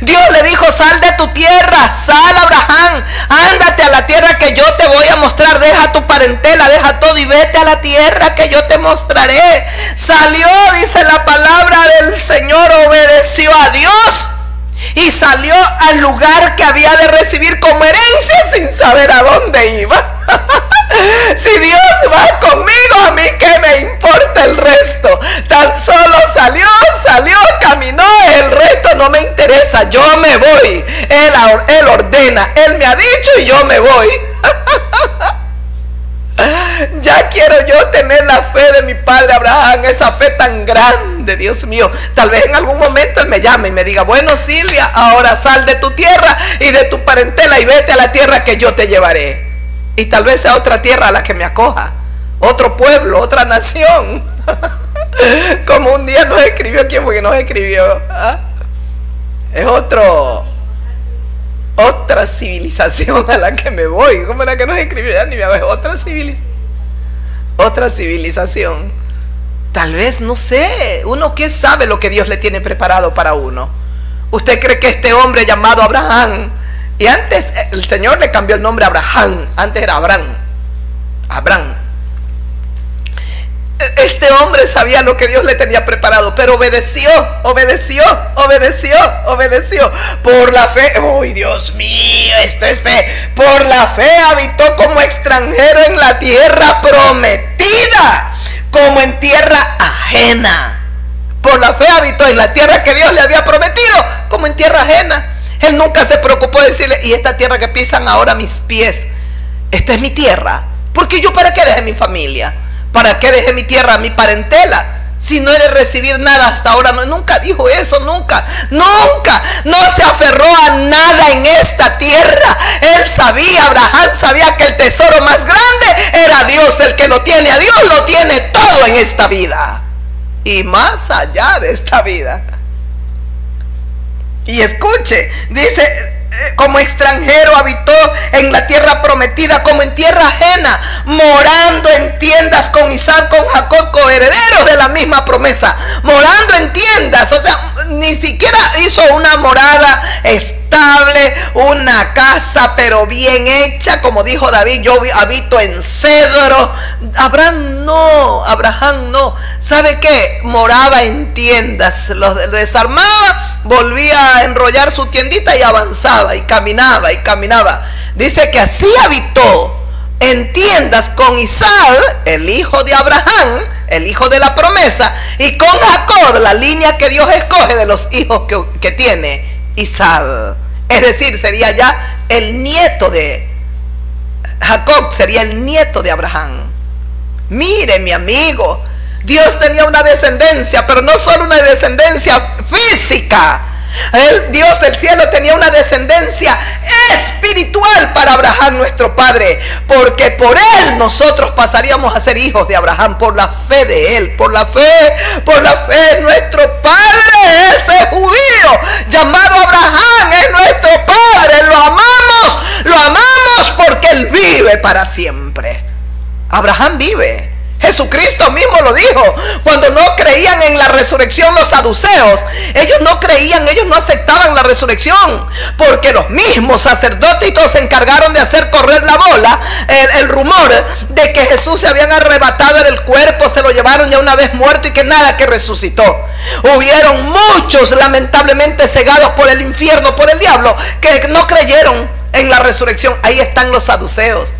Dios le dijo: sal de tu tierra, sal, Abraham, ándate a la tierra que yo te voy a mostrar, deja tu parentela, deja todo y vete a la tierra que yo te mostraré. Salió, dice la palabra del Señor, obedeció a Dios y salió al lugar que había de recibir como herencia sin saber a dónde iba. Si Dios va conmigo, a mí qué me importa el resto. Tan solo salió, caminó, el resto no me interesa. Yo me voy. Él ordena, Él me ha dicho y yo me voy. Ya quiero yo tener la fe de mi padre Abraham, esa fe tan grande, Dios mío. Tal vez en algún momento él me llame y me diga: bueno, Silvia, ahora sal de tu tierra y de tu parentela y vete a la tierra que yo te llevaré. Y tal vez sea otra tierra a la que me acoja, otro pueblo, otra nación. Como un día nos escribió, ¿quién fue que nos escribió? ¿Ah? Es otra civilización a la que me voy. ¿Cómo era que nos escribió? Ya ni me acuerdo. Otra civilización. Tal vez, no sé, uno qué sabe lo que Dios le tiene preparado para uno. ¿Usted cree que este hombre llamado Abraham, y antes el Señor le cambió el nombre a Abraham, antes era Abraham, este hombre sabía lo que Dios le tenía preparado, pero obedeció. Por la fe, ¡uy, Dios mío! Esto es fe. Por la fe habitó como extranjero en la tierra prometida, como en tierra ajena. Por la fe habitó en la tierra que Dios le había prometido, como en tierra ajena. Él nunca se preocupó de decirle: y esta tierra que pisan ahora mis pies, esta es mi tierra. Porque yo, ¿para qué dejé mi familia? ¿Para qué dejé mi tierra, mi parentela? Si no he de recibir nada hasta ahora. No, nunca dijo eso, nunca. No se aferró a nada en esta tierra. Él sabía, Abraham sabía que el tesoro más grande era Dios. El que lo tiene a Dios lo tiene todo en esta vida y más allá de esta vida. Y escuche, dice: como extranjero habitó en la tierra prometida, como en tierra ajena, morando en tiendas con Isaac, con Jacob, coherederos de la misma promesa. Morando en tiendas, o sea, ni siquiera hizo una morada estable, una casa pero bien hecha, como dijo David: yo habito en cedro. Abraham no. ¿Sabe qué? Moraba en tiendas, los desarmaba, volvía a enrollar su tiendita y avanzaba y caminaba. Dice que así habitó en tiendas con Isaac, el hijo de Abraham, el hijo de la promesa, y con Jacob, la línea que Dios escoge de los hijos que tiene Isaac. Es decir, sería ya el nieto de Jacob, sería el nieto de Abraham. Mire, mi amigo, Dios tenía una descendencia, pero no solo una descendencia física. El Dios del cielo tenía una descendencia espiritual para Abraham, nuestro padre, porque por él nosotros pasaríamos a ser hijos de Abraham, por la fe de él, por la fe. Nuestro padre, ese judío llamado Abraham, es nuestro padre. Lo amamos porque él vive para siempre. Abraham vive. Jesucristo mismo lo dijo. Cuando no creían en la resurrección los saduceos, ellos no creían, ellos no aceptaban la resurrección, porque los mismos sacerdotes y todos se encargaron de hacer correr la bola, el rumor de que Jesús se habían arrebatado en el cuerpo, se lo llevaron ya una vez muerto y que nada, que resucitó. Hubieron muchos lamentablemente cegados por el infierno, por el diablo, que no creyeron en la resurrección. Ahí están los saduceos.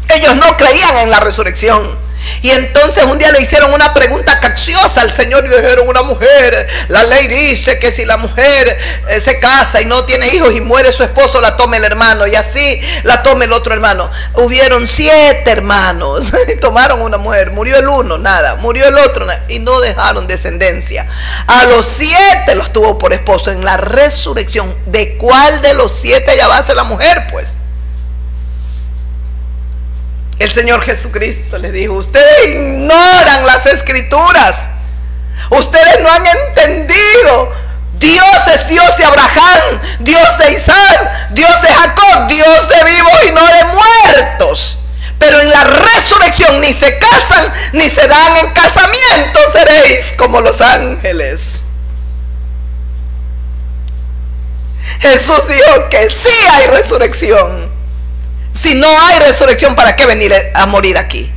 Ellos no creían en la resurrección. Y entonces un día le hicieron una pregunta capciosa al Señor y le dijeron: una mujer, la ley dice que si la mujer se casa y no tiene hijos y muere su esposo, la tome el hermano, y así la tome el otro hermano. Hubieron 7 hermanos y tomaron una mujer, murió el uno, nada, murió el otro, nada, y no dejaron descendencia. A los 7 los tuvo por esposo en la resurrección. ¿De cuál de los 7 ya va a ser la mujer, pues? El Señor Jesucristo les dijo: ustedes ignoran las escrituras, ustedes no han entendido. Dios es Dios de Abraham, Dios de Isaac, Dios de Jacob, Dios de vivos y no de muertos. Pero en la resurrección ni se casan ni se dan en casamiento, seréis como los ángeles. Jesús dijo que sí hay resurrección. Si no hay resurrección, ¿para qué venir a morir aquí?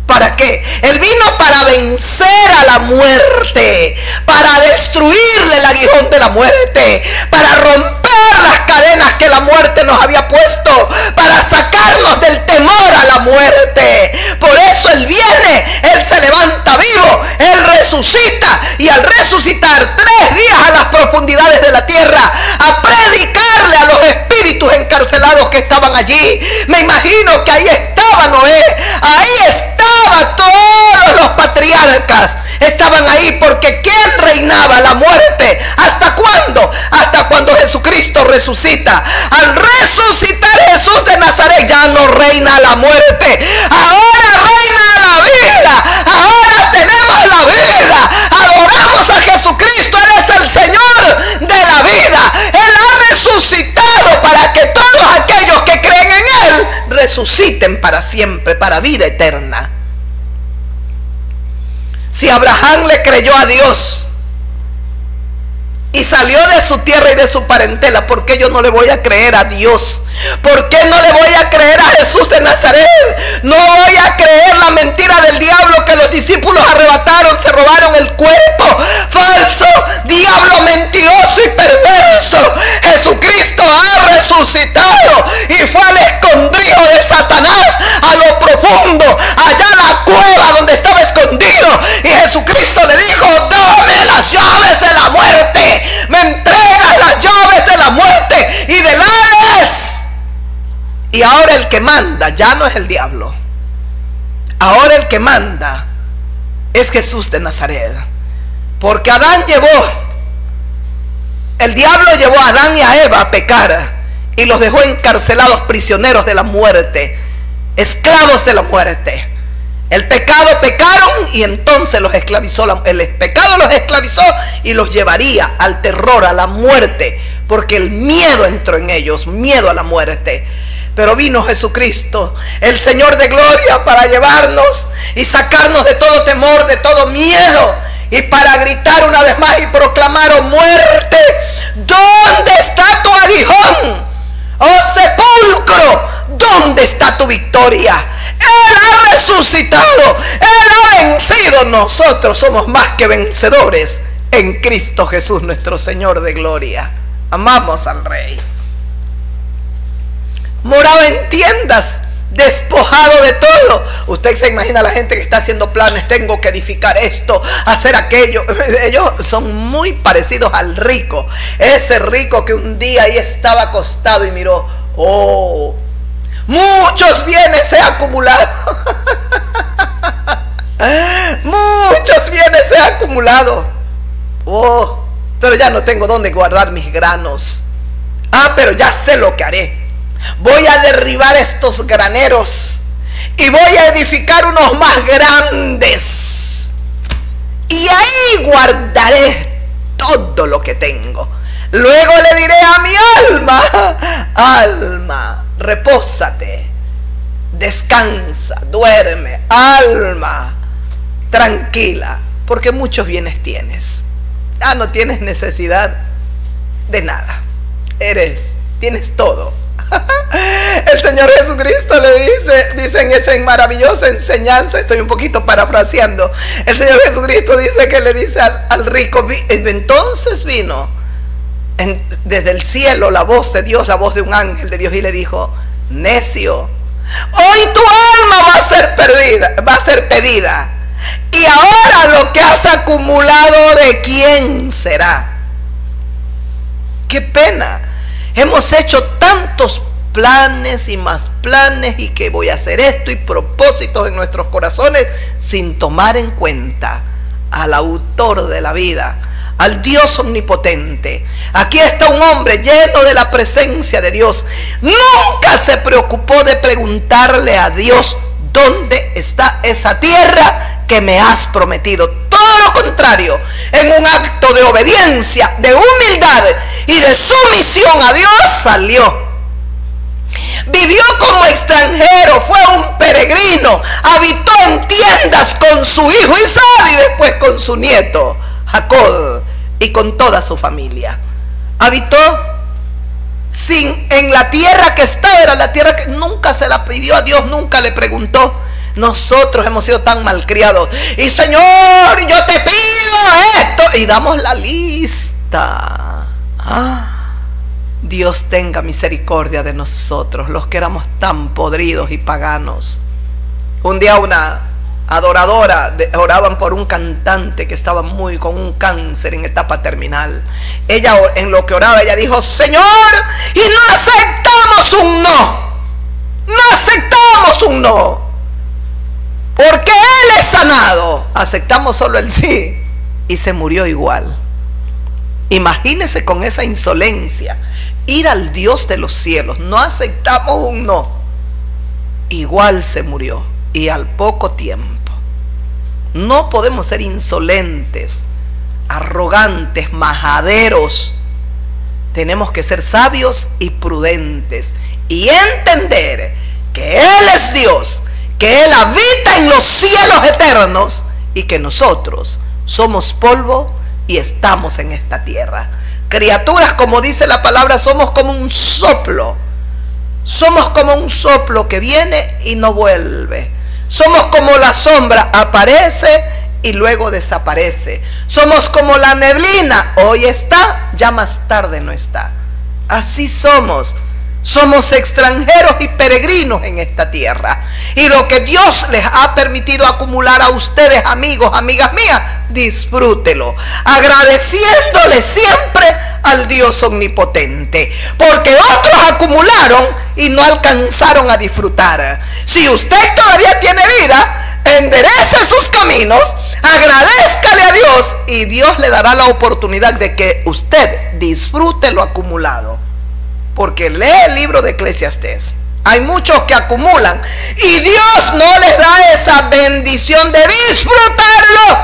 ¿Para qué? Él vino para vencer a la muerte, para destruirle el aguijón de la muerte, para romper las cadenas que la muerte nos había puesto, para sacarnos del temor a la muerte. Por eso Él viene, Él se levanta vivo, Él resucita, y al resucitar 3 días a las profundidades de la tierra, a predicarle a los espíritus encarcelados que estaban allí. Me imagino que ahí estaba Noé, ahí estaba todos los patriarcas, estaban ahí, porque ¿quién reinaba? La muerte. ¿Hasta cuándo? Hasta cuando Jesucristo resucita. Al resucitar Jesús de Nazaret, ya no reina la muerte, ahora reina la vida, ahora tenemos la vida, adoramos a Jesucristo, Él es el Señor de la vida, Él ha resucitado para que todos aquellos que creen en Él resuciten para siempre, para vida eterna. Si Abraham le creyó a Dios y salió de su tierra y de su parentela, ¿por qué yo no le voy a creer a Dios? ¿Por qué no le voy a creer a Jesús de Nazaret? No voy a creer la mentira del diablo que los discípulos arrebataron, se robaron el cuerpo. Falso, diablo mentiroso y perverso. Jesucristo ha resucitado y fue al escondrijo de Satanás, a lo profundo, allá en la cueva donde estaba escondido. Y Jesucristo le dijo: dame las llaves de la muerte. Me entregas las llaves de la muerte y del Hades. Y ahora el que manda ya no es el diablo. Ahora el que manda es Jesús de Nazaret. Porque el diablo llevó a Adán y a Eva a pecar y los dejó encarcelados, prisioneros de la muerte, esclavos de la muerte. El pecado pecaron y entonces los esclavizó. El pecado los esclavizó y los llevaría al terror, a la muerte, porque el miedo entró en ellos, miedo a la muerte. Pero vino Jesucristo, el Señor de gloria, para llevarnos y sacarnos de todo temor, de todo miedo, y para gritar una vez más y proclamar: oh muerte, ¿dónde está tu aguijón? Oh sepulcro, ¿dónde está tu victoria? Él ha resucitado, Él ha vencido. Nosotros somos más que vencedores en Cristo Jesús, nuestro Señor de gloria. Amamos al Rey. Moraba en tiendas, despojado de todo. Usted se imagina a la gente que está haciendo planes: tengo que edificar esto, hacer aquello. Ellos son muy parecidos al rico, ese rico que un día ahí estaba acostado y miró: oh, muchos bienes he acumulado. Muchos bienes he acumulado. Oh, pero ya no tengo dónde guardar mis granos. Ah, pero ya sé lo que haré. Voy a derribar estos graneros y voy a edificar unos más grandes, y ahí guardaré todo lo que tengo. Luego le diré a mi alma: alma, repósate, descansa, duerme, alma, tranquila, porque muchos bienes tienes. Ya no tienes necesidad de nada. Tienes todo. El Señor Jesucristo le dice en esa maravillosa enseñanza, estoy un poquito parafraseando, el Señor Jesucristo dice que le dice al rico: entonces vino desde el cielo la voz de Dios, la voz de un ángel de Dios, y le dijo: necio, Hoy tu alma va a ser perdida, va a ser pedida. Y ahora lo que has acumulado, ¿de quién será? ¡Qué pena! Hemos hecho tantos planes y más planes, y que voy a hacer esto, y propósitos en nuestros corazones, sin tomar en cuenta al autor de la vida, al Dios omnipotente. Aquí está un hombre lleno de la presencia de Dios. Nunca se preocupó de preguntarle a Dios: ¿dónde está esa tierra que me has prometido? Todo lo contrario, en un acto de obediencia, de humildad y de sumisión a Dios, salió. Vivió como extranjero, fue un peregrino, habitó en tiendas con su hijo Isaac y después con su nieto Jacob y con toda su familia. Habitó en la tierra que estaba, era la tierra que nunca se la pidió a Dios, nunca le preguntó. Nosotros hemos sido tan malcriados. Y Señor, yo te pido esto, y damos la lista. Dios tenga misericordia de nosotros, los que éramos tan podridos y paganos. Un día una adoradora oraban por un cantante que estaba con un cáncer en etapa terminal. Ella, en lo que oraba, ella dijo: Señor, y no aceptamos un no. No aceptamos un no, porque Él es sanado. Aceptamos solo el sí, y se murió igual. Imagínese con esa insolencia ir al Dios de los cielos: no aceptamos un no. Igual se murió, y al poco tiempo. No podemos ser insolentes, arrogantes, majaderos. Tenemos que ser sabios y prudentes, y entender que Él es Dios, que Él habita en los cielos eternos, y que nosotros somos polvo y estamos en esta tierra. Criaturas, como dice la palabra, somos como un soplo. Somos como un soplo que viene y no vuelve. Somos como la sombra, aparece y luego desaparece. Somos como la neblina, hoy está, ya más tarde no está. Así somos. Somos extranjeros y peregrinos en esta tierra. Y lo que Dios les ha permitido acumular a ustedes, amigos, amigas mías, disfrútelo, agradeciéndole siempre al Dios omnipotente, porque otros acumularon y no alcanzaron a disfrutar. Si usted todavía tiene vida, enderece sus caminos, agradézcale a Dios, y Dios le dará la oportunidad de que usted disfrute lo acumulado. Porque lee el libro de Eclesiastés. Hay muchos que acumulan y Dios no les da esa bendición de disfrutarlo.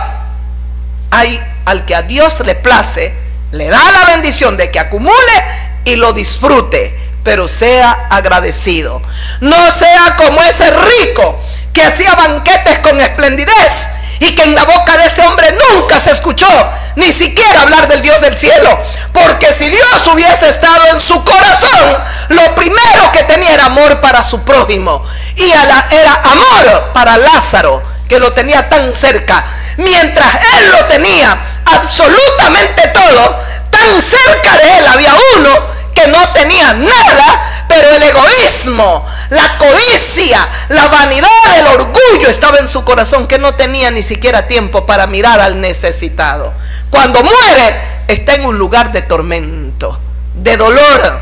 Hay al que a Dios le place, le da la bendición de que acumule y lo disfrute, pero sea agradecido. No sea como ese rico que hacía banquetes con esplendidez y que en la boca de ese hombre nunca se escuchó ni siquiera hablar del Dios del cielo. Porque si Dios hubiese estado en su corazón, lo primero que tenía era amor para su prójimo, y era amor para Lázaro, que lo tenía tan cerca. Mientras él lo tenía absolutamente todo, tan cerca de él había uno que no tenía nada, pero el egoísmo, la codicia, la vanidad, el orgullo estaba en su corazón, que no tenía ni siquiera tiempo para mirar al necesitado. Cuando muere, está en un lugar de tormento, de dolor,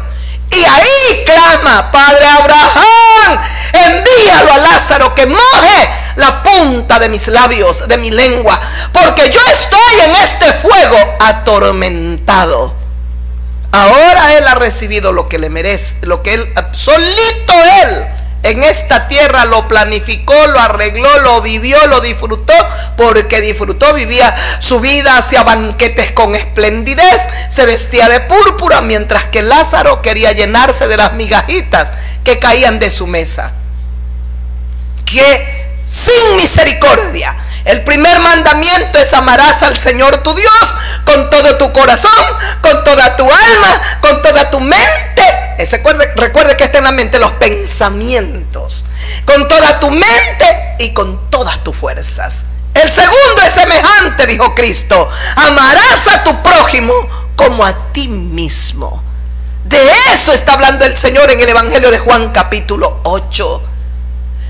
y ahí clama: Padre Abraham, envíalo a Lázaro que moje la punta de mis labios, de mi lengua, porque yo estoy en este fuego atormentado. Ahora él ha recibido lo que le merece, lo que él, solito él, en esta tierra lo planificó, lo arregló, lo vivió, lo disfrutó, porque disfrutó, vivía su vida, hacía banquetes con esplendidez, se vestía de púrpura, mientras que Lázaro quería llenarse de las migajitas que caían de su mesa. Que sin misericordia. El primer mandamiento es: amarás al Señor tu Dios con todo tu corazón, con toda tu alma, con toda tu mente. Recuerde que está en la mente los pensamientos. Con toda tu mente y con todas tus fuerzas. El segundo es semejante, dijo Cristo: amarás a tu prójimo como a ti mismo. De eso está hablando el Señor en el Evangelio de Juan capítulo 8.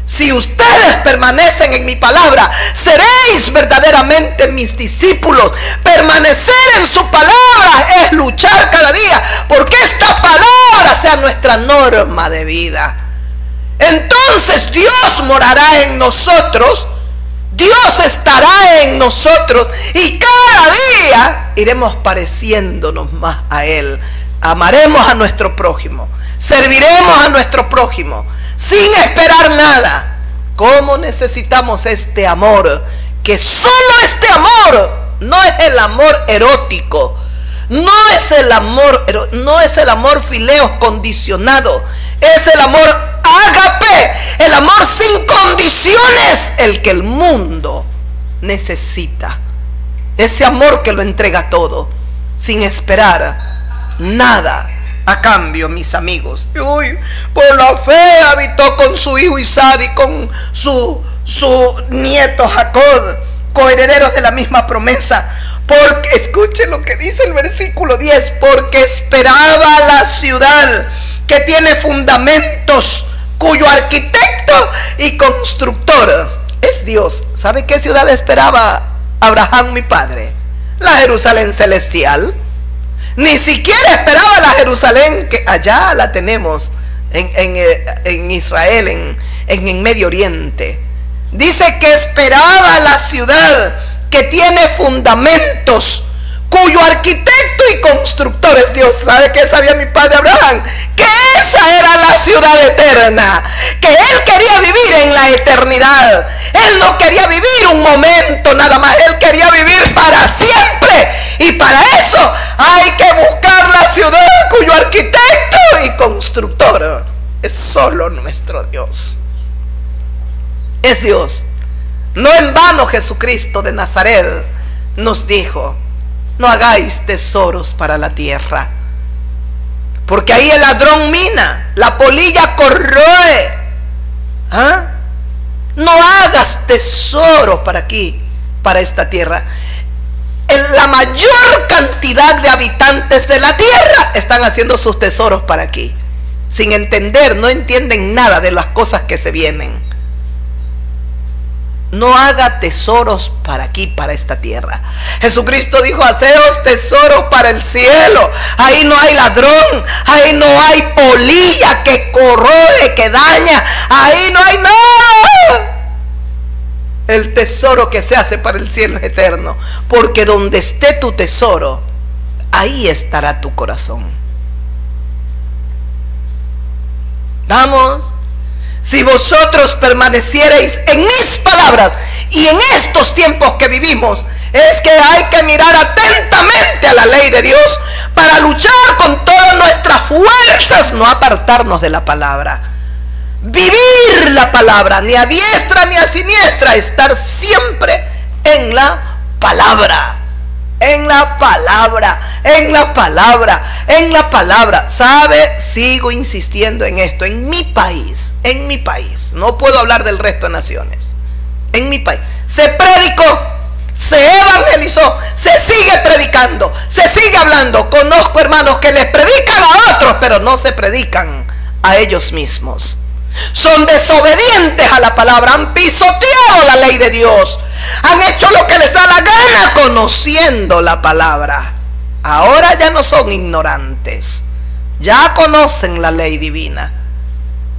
Si ustedes permanecen en mi palabra, seréis verdaderamente mis discípulos. Permanecer en su palabra es luchar cada día porque esta palabra sea nuestra norma de vida. Entonces Dios morará en nosotros, Dios estará en nosotros y cada día iremos pareciéndonos más a Él. Amaremos a nuestro prójimo, serviremos a nuestro prójimo sin esperar nada. ¿Cómo necesitamos este amor? Que solo este amor, no es el amor erótico, no es el amor fileos condicionado, es el amor ágape, el amor sin condiciones, el que el mundo necesita. Ese amor que lo entrega todo, sin esperar nada a cambio, mis amigos. Uy, por la fe habitó con su hijo Isaac y con su nieto Jacob, coherederos de la misma promesa. Porque, escuchen lo que dice el versículo 10, porque esperaba la ciudad que tiene fundamentos, cuyo arquitecto y constructor es Dios. ¿Sabe qué ciudad esperaba Abraham, mi padre? La Jerusalén celestial. Ni siquiera esperaba la Jerusalén que allá la tenemos en Israel, en Medio Oriente. Dice que esperaba la ciudad que tiene fundamentos, cuyo arquitecto y constructor es Dios. ¿Sabe qué sabía mi padre Abraham? Que esa era la ciudad eterna, que él quería vivir en la eternidad. Él no quería vivir un momento nada más, él quería vivir para siempre. Y para eso hay que buscar la ciudad cuyo arquitecto y constructor es solo nuestro Dios. Es Dios. No en vano Jesucristo de Nazaret nos dijo: no hagáis tesoros para la tierra, porque ahí el ladrón mina, la polilla corroe. No hagas tesoros para aquí, para esta tierra. La mayor cantidad de habitantes de la tierra están haciendo sus tesoros para aquí, sin entender, no entienden nada de las cosas que se vienen. No haga tesoros para aquí, para esta tierra. Jesucristo dijo: haceos tesoros para el cielo. Ahí no hay ladrón, ahí no hay polilla que corroe, que daña, ahí no hay nada. El tesoro que se hace para el cielo es eterno, porque donde esté tu tesoro, ahí estará tu corazón. Vamos. Si vosotros permaneciereis en mis palabras, y en estos tiempos que vivimos, es que hay que mirar atentamente a la ley de Dios para luchar con todas nuestras fuerzas, no apartarnos de la palabra. Vivir la palabra, ni a diestra ni a siniestra, estar siempre en la palabra. En la palabra, en la palabra, en la palabra. ¿Sabe? Sigo insistiendo en esto. En mi país, no puedo hablar del resto de naciones. En mi país se predicó, se evangelizó, se sigue predicando, se sigue hablando. Conozco hermanos que les predican a otros, pero no se predican a ellos mismos. Son desobedientes a la palabra, han pisoteado la ley de Dios, han hecho lo que les da la gana conociendo la palabra. Ahora ya no son ignorantes, ya conocen la ley divina.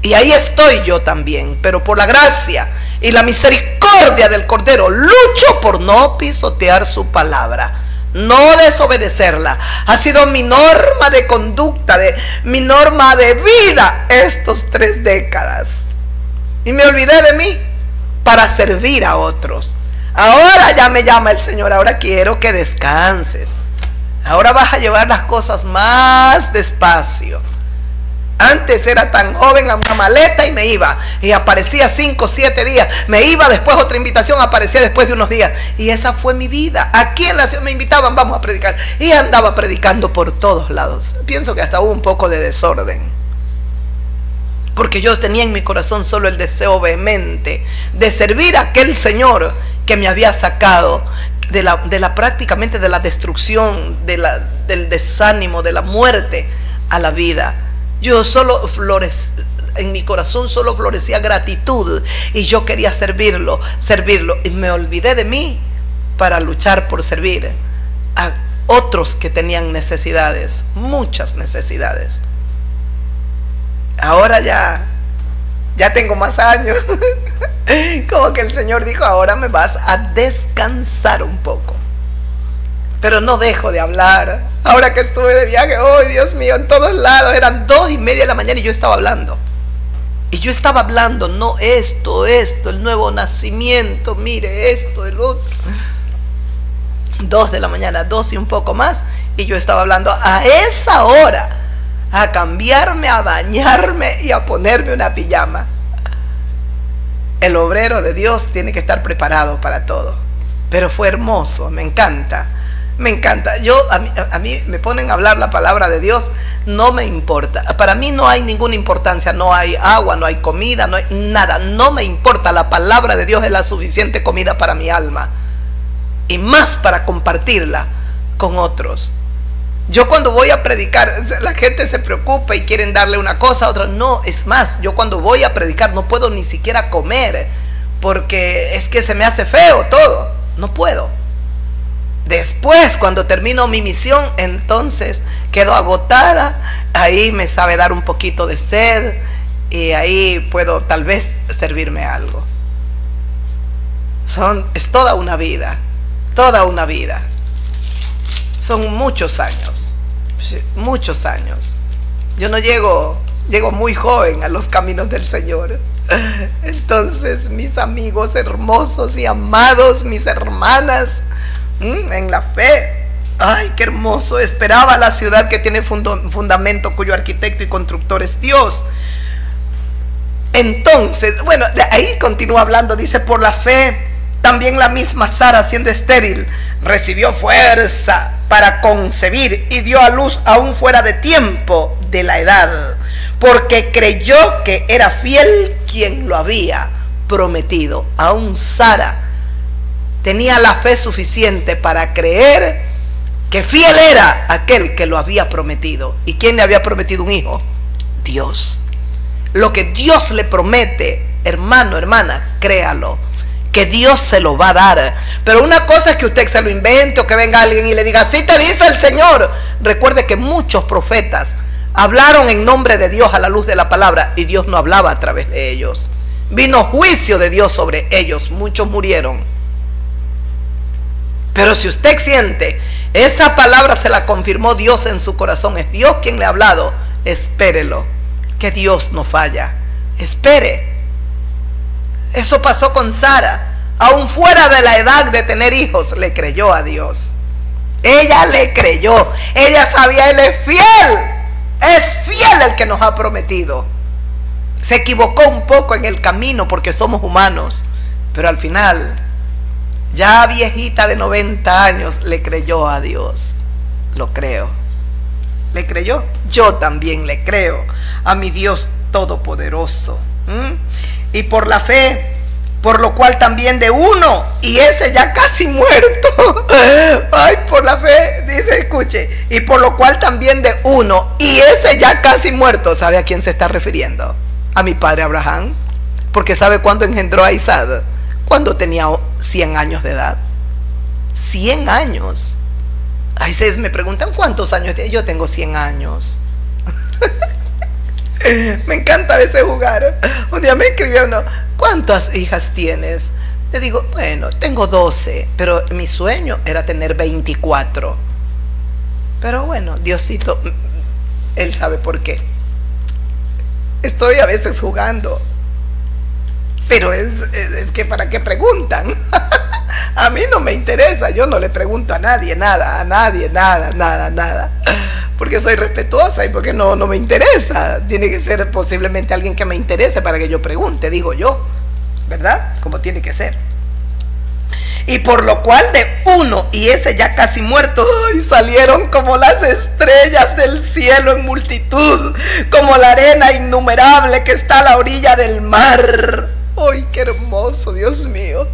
Y ahí estoy yo también, pero por la gracia y la misericordia del Cordero lucho por no pisotear su palabra, no desobedecerla. Ha sido mi norma de conducta, mi norma de vida estos 3 décadas. Y me olvidé de mí para servir a otros. Ahora ya me llama el Señor, ahora quiero que descanses. Ahora vas a llevar las cosas más despacio. Antes era tan joven, a una maleta y me iba. Y aparecía 5 o 7 días. Me iba, después otra invitación, aparecía después de unos días. Y esa fue mi vida. Aquí en la ciudad me invitaban, vamos a predicar. Y andaba predicando por todos lados. Pienso que hasta hubo un poco de desorden. Porque yo tenía en mi corazón solo el deseo vehemente de servir a aquel Señor que me había sacado de la prácticamente de la destrucción, del desánimo, de la muerte a la vida. Yo solo en mi corazón solo florecía gratitud y yo quería servirlo, y me olvidé de mí para luchar por servir a otros que tenían necesidades, muchas necesidades. Ahora ya tengo más años. Como que el Señor dijo, ahora me vas a descansar un poco. Pero no dejo de hablar. Ahora que estuve de viaje, oh Dios mío, en todos lados, eran 2:30 de la mañana y yo estaba hablando. Y yo estaba hablando, no esto, el nuevo nacimiento, mire esto, el otro. 2 de la mañana, 2 y un poco más, y yo estaba hablando a esa hora, a cambiarme, a bañarme y a ponerme una pijama. El obrero de Dios tiene que estar preparado para todo. Pero fue hermoso, me encanta. Me encanta. A mí me ponen a hablar la palabra de Dios, no me importa. Para mí no hay ninguna importancia, no hay agua, no hay comida, no hay nada. No me importa, la palabra de Dios es la suficiente comida para mi alma. Y más para compartirla con otros. Yo cuando voy a predicar, la gente se preocupa y quieren darle una cosa a otra. No, es más, yo cuando voy a predicar no puedo ni siquiera comer, porque es que se me hace feo todo. No puedo. Después, cuando termino mi misión, entonces quedo agotada. Ahí me sabe dar un poquito de sed y ahí puedo tal vez servirme algo. Es toda una vida. Toda una vida. Son muchos años. Muchos años. Yo no llego muy joven a los caminos del Señor. Entonces, mis amigos hermosos y amados, mis hermanas en la fe, ay, qué hermoso. Esperaba la ciudad que tiene fundamento, cuyo arquitecto y constructor es Dios. Entonces, bueno, de ahí continúa hablando, dice, por la fe también la misma Sara, siendo estéril, recibió fuerza para concebir y dio a luz aún fuera de tiempo de la edad, porque creyó que era fiel quien lo había prometido. Aún Sara tenía la fe suficiente para creer que fiel era aquel que lo había prometido. ¿Y quién le había prometido un hijo? Dios. Lo que Dios le promete, hermano, hermana, créalo, que Dios se lo va a dar. Pero una cosa es que usted se lo invente o que venga alguien y le diga, así te dice el Señor. Recuerde que muchos profetas hablaron en nombre de Dios a la luz de la palabra y Dios no hablaba a través de ellos. Vino juicio de Dios sobre ellos, muchos murieron. Pero si usted siente, esa palabra se la confirmó Dios en su corazón, es Dios quien le ha hablado, espérelo, que Dios no falla, espere. Eso pasó con Sara, aún fuera de la edad de tener hijos, le creyó a Dios. Ella le creyó, ella sabía, Él es fiel el que nos ha prometido. Se equivocó un poco en el camino porque somos humanos, pero al final, ya viejita de 90 años, le creyó a Dios. Lo creo. ¿Le creyó? Yo también le creo a mi Dios todopoderoso. Y por la fe, por lo cual también de uno, y ese ya casi muerto, ay, por la fe, dice, escuche, y por lo cual también de uno, y ese ya casi muerto, ¿sabe a quién se está refiriendo? A mi padre Abraham, porque ¿sabe cuándo engendró a Isaac? Cuando tenía 100 años de edad. 100 años. A veces me preguntan cuántos años tiene. Yo tengo 100 años. Me encanta a veces jugar. Un día me escribió uno, ¿cuántas hijas tienes? Le digo, bueno, tengo 12, pero mi sueño era tener 24. Pero bueno, Diosito, Él sabe por qué. Estoy a veces jugando. Pero es que ¿para qué preguntan? A mí no me interesa, yo no le pregunto a nadie nada, nada. Porque soy respetuosa y porque no me interesa. Tiene que ser posiblemente alguien que me interese para que yo pregunte, digo yo, ¿verdad? Como tiene que ser. Y por lo cual de uno, y ese ya casi muerto, ¡ay!, salieron como las estrellas del cielo en multitud, como la arena innumerable que está a la orilla del mar. ¡Ay, qué hermoso, Dios mío!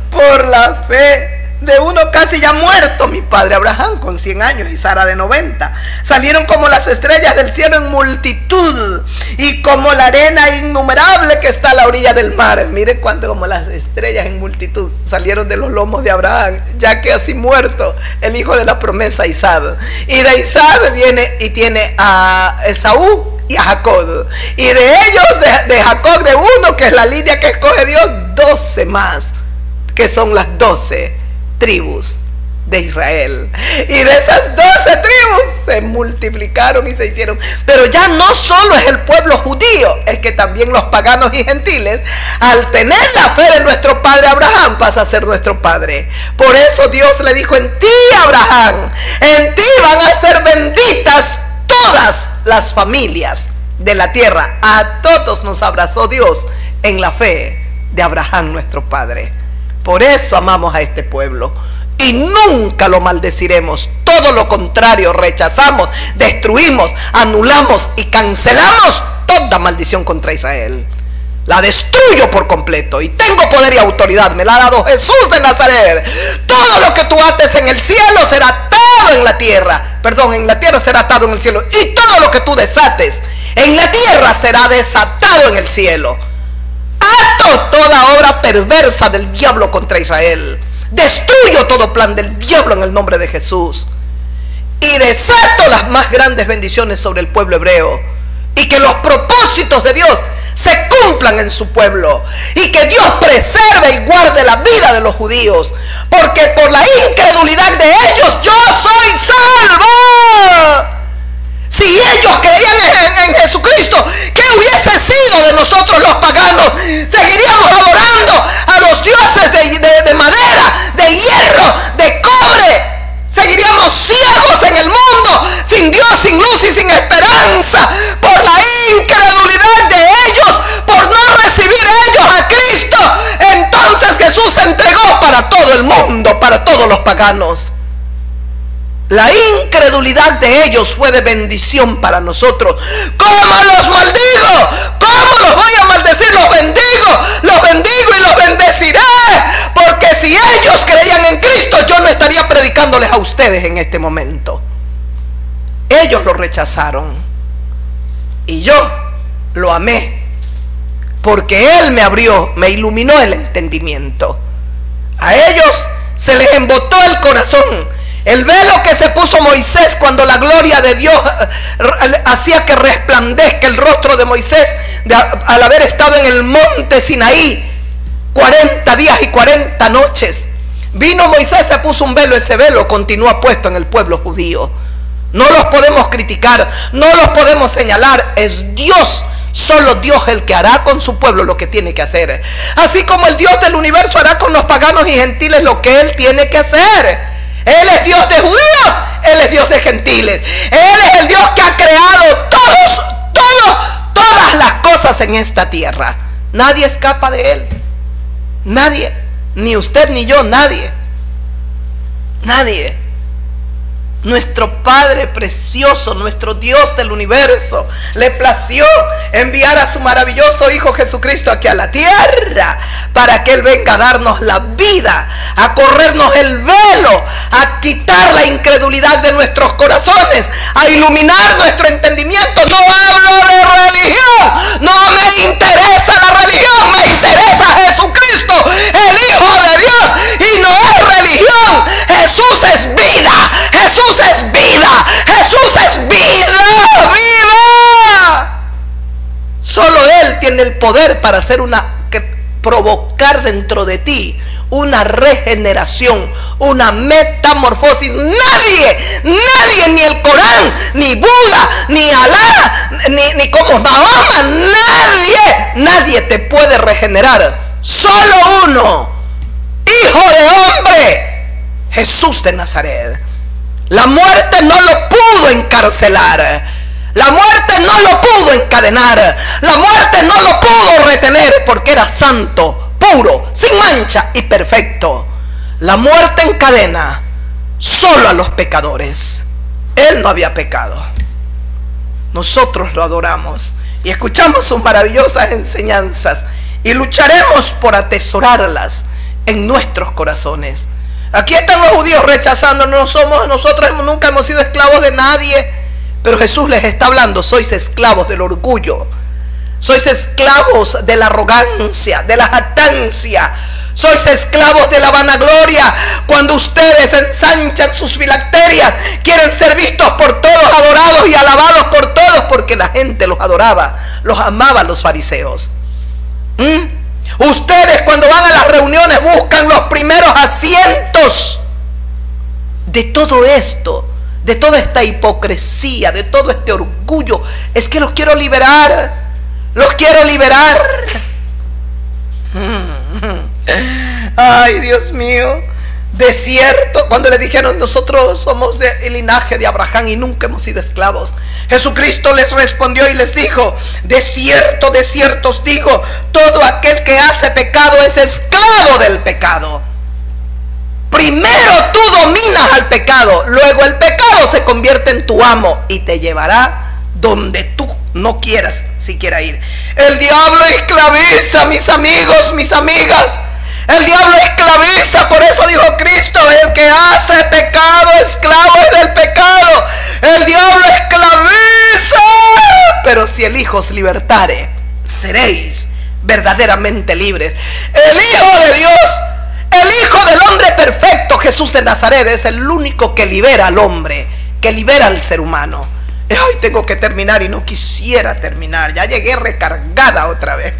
Por la fe de uno casi ya muerto, mi padre Abraham, con 100 años y Sara de 90. Salieron como las estrellas del cielo en multitud y como la arena innumerable que está a la orilla del mar. Mire cuánto, como las estrellas en multitud salieron de los lomos de Abraham, ya que así muerto el hijo de la promesa, Isaac. Y de Isaac viene y tiene a Esaú y a Jacob, y de ellos, de Jacob, de uno que es la línea que escoge Dios, 12 más, que son las 12 tribus de Israel. Y de esas 12 tribus se multiplicaron y se hicieron. Pero ya no solo es el pueblo judío, es que también los paganos y gentiles, al tener la fe de nuestro padre Abraham, pasa a ser nuestro padre. Por eso Dios le dijo: en ti, Abraham, en ti van a ser benditas todas las familias de la tierra. A todos nos abrazó Dios en la fe de Abraham, nuestro padre. Por eso amamos a este pueblo y nunca lo maldeciremos. Todo lo contrario, rechazamos, destruimos, anulamos y cancelamos toda maldición contra Israel. La destruyo por completo y tengo poder y autoridad, me la ha dado Jesús de Nazaret. Todo lo que tú ates en el cielo será atado en la tierra. Perdón, en la tierra será atado en el cielo. Y todo lo que tú desates en la tierra será desatado en el cielo. Ato toda obra perversa del diablo contra Israel. Destruyo todo plan del diablo en el nombre de Jesús. Y desato las más grandes bendiciones sobre el pueblo hebreo. Y que los propósitos de Dios se cumplan en su pueblo. Y que Dios preserve y guarde la vida de los judíos. Porque por la incredulidad de ellos yo soy salvo. Si ellos creían en Jesucristo, ¿qué hubiese sido de nosotros los paganos? Seguiríamos adorando a los dioses de madera, de hierro, de cobre. Seguiríamos ciegos en el mundo, sin Dios, sin luz y sin esperanza, por la incredulidad de ellos, por no recibir ellos a Cristo. Entonces Jesús se entregó para todo el mundo, para todos los paganos. La incredulidad de ellos fue de bendición para nosotros. ¿Cómo los maldigo? ¿Cómo los voy a maldecir? Los bendigo y los bendeciré. Porque si ellos creían en Cristo, yo no estaría predicándoles a ustedes en este momento. Ellos lo rechazaron y yo lo amé, porque Él me abrió, me iluminó el entendimiento. A ellos se les embotó el corazón. El velo que se puso Moisés cuando la gloria de Dios hacía que resplandezca el rostro de Moisés al haber estado en el monte Sinaí 40 días y 40 noches. Vino Moisés, se puso un velo, ese velo continúa puesto en el pueblo judío. No los podemos criticar, no los podemos señalar, es Dios, solo Dios el que hará con su pueblo lo que tiene que hacer. Así como el Dios del universo hará con los paganos y gentiles lo que Él tiene que hacer. Él es Dios de judíos, Él es Dios de gentiles. Él es el Dios que ha creado todas las cosas en esta tierra. Nadie escapa de Él. Nadie. Ni usted ni yo, nadie. Nadie. Nuestro Padre precioso, nuestro Dios del universo, le plació enviar a su maravilloso Hijo Jesucristo aquí a la tierra para que Él venga a darnos la vida, a corrernos el velo, a quitar la incredulidad de nuestros corazones, a iluminar nuestro entendimiento. No hablo de religión, no me interesa la religión, me interesa Jesucristo, el Hijo de Dios, y no es religión. Jesús es vida, Jesús es vida, Jesús es vida, vida. Solo Él tiene el poder para hacer provocar dentro de ti una regeneración, una metamorfosis. Nadie, ni el Corán, ni Buda, ni Alá, ni como Mahoma, nadie te puede regenerar. Solo uno, Hijo de hombre, Jesús de Nazaret. La muerte no lo pudo encarcelar, la muerte no lo pudo encadenar, la muerte no lo pudo retener, porque era santo, puro, sin mancha y perfecto. La muerte encadena solo a los pecadores. Él no había pecado. Nosotros lo adoramos y escuchamos sus maravillosas enseñanzas y lucharemos por atesorarlas en nuestros corazones. Aquí están los judíos rechazándonos. Nosotros nunca hemos sido esclavos de nadie. Pero Jesús les está hablando: sois esclavos del orgullo, sois esclavos de la arrogancia, de la jactancia, sois esclavos de la vanagloria. Cuando ustedes ensanchan sus filacterias, quieren ser vistos por todos, adorados y alabados por todos, porque la gente los adoraba, los amaba los fariseos. Ustedes, cuando van a las reuniones, buscan los primeros asientos. De todo esto, de toda esta hipocresía, de todo este orgullo, es que los quiero liberar. Los quiero liberar. Ay, Dios mío. De cierto, cuando le dijeron: nosotros somos del linaje de Abraham y nunca hemos sido esclavos, Jesucristo les respondió y les dijo: de cierto os digo, todo aquel que hace pecado es esclavo del pecado. Primero tú dominas al pecado, luego el pecado se convierte en tu amo y te llevará donde tú no quieras siquiera ir. El diablo esclaviza, mis amigos, mis amigas. El diablo esclaviza. Por eso dijo Cristo: el que hace pecado, esclavo es del pecado. El diablo esclaviza. Pero si el Hijo os libertare, seréis verdaderamente libres. El Hijo de Dios, el Hijo del hombre perfecto, Jesús de Nazaret, es el único que libera al hombre, que libera al ser humano. Ay, tengo que terminar y no quisiera terminar. Ya llegué recargada otra vez.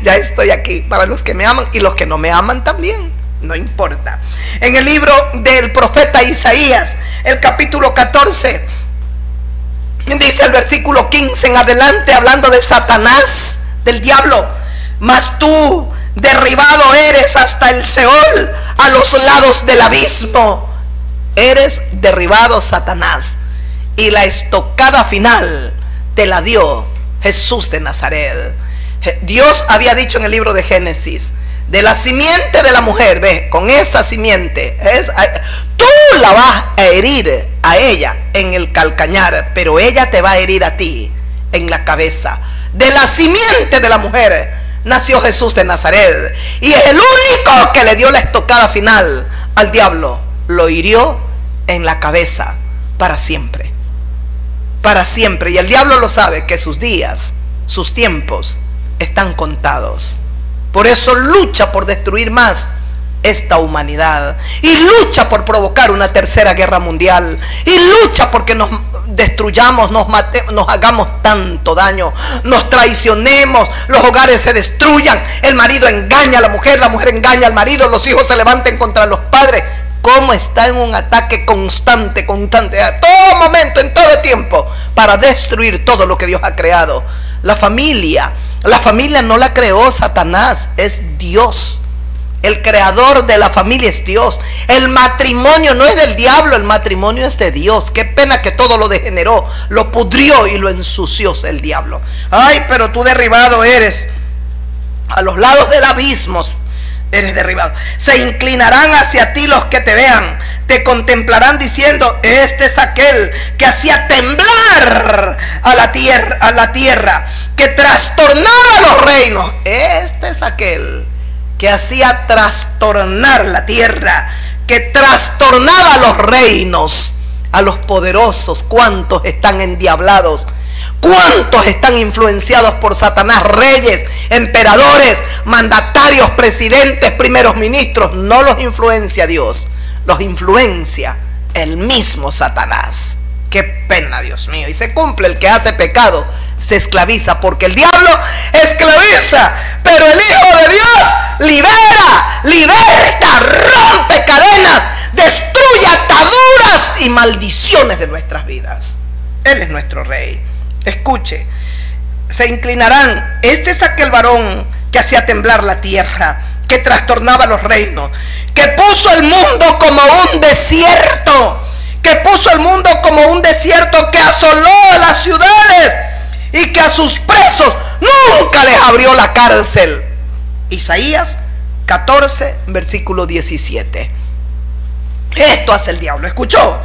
Ya estoy aquí. Para los que me aman y los que no me aman también, no importa. En el libro del profeta Isaías, el capítulo 14, dice el versículo 15 en adelante, hablando de Satanás, del diablo: mas tú derribado eres hasta el Seol, a los lados del abismo. Eres derribado, Satanás, y la estocada final te la dio Jesús de Nazaret. Dios había dicho en el libro de Génesis: de la simiente de la mujer, ve, con esa simiente tú la vas a herir a ella en el calcañar, pero ella te va a herir a ti en la cabeza. De la simiente de la mujer nació Jesús de Nazaret, y es el único que le dio la estocada final al diablo. Lo hirió en la cabeza para siempre. Para siempre. Y el diablo lo sabe, que sus días, sus tiempos están contados. Por eso lucha por destruir más esta humanidad, y lucha por provocar una tercera guerra mundial, y lucha porque nos destruyamos, nos matemos, nos hagamos tanto daño, nos traicionemos, los hogares se destruyan, el marido engaña a la mujer engaña al marido, los hijos se levanten contra los padres. Cómo está en un ataque constante a todo momento, en todo tiempo, para destruir todo lo que Dios ha creado. La familia no la creó Satanás, es Dios. El creador de la familia es Dios. El matrimonio no es del diablo, el matrimonio es de Dios. Qué pena que todo lo degeneró, lo pudrió y lo ensució el diablo. Ay, pero tú derribado eres, a los lados del abismo eres derribado. Se inclinarán hacia ti los que te vean, te contemplarán diciendo: este es aquel que hacía temblar a la tierra, que trastornaba los reinos. Este es aquel que hacía trastornar la tierra, que trastornaba los reinos, a los poderosos. ¿Cuántos están endiablados? ¿Cuántos están influenciados por Satanás? Reyes, emperadores, mandatarios, presidentes, primeros ministros. No los influencia Dios, los influencia el mismo Satanás. Qué pena, Dios mío. Y se cumple: el que hace pecado se esclaviza, porque el diablo esclaviza, pero el Hijo de Dios libera, liberta, rompe cadenas, destruye ataduras y maldiciones de nuestras vidas. Él es nuestro Rey. Escuche: se inclinarán. Este es aquel varón que hacía temblar la tierra, que trastornaba los reinos, que puso el mundo como un desierto, que puso el mundo como un desierto, que asoló a las ciudades y que a sus presos nunca les abrió la cárcel. Isaías 14, versículo 17. Esto hace el diablo. ¿Escuchó?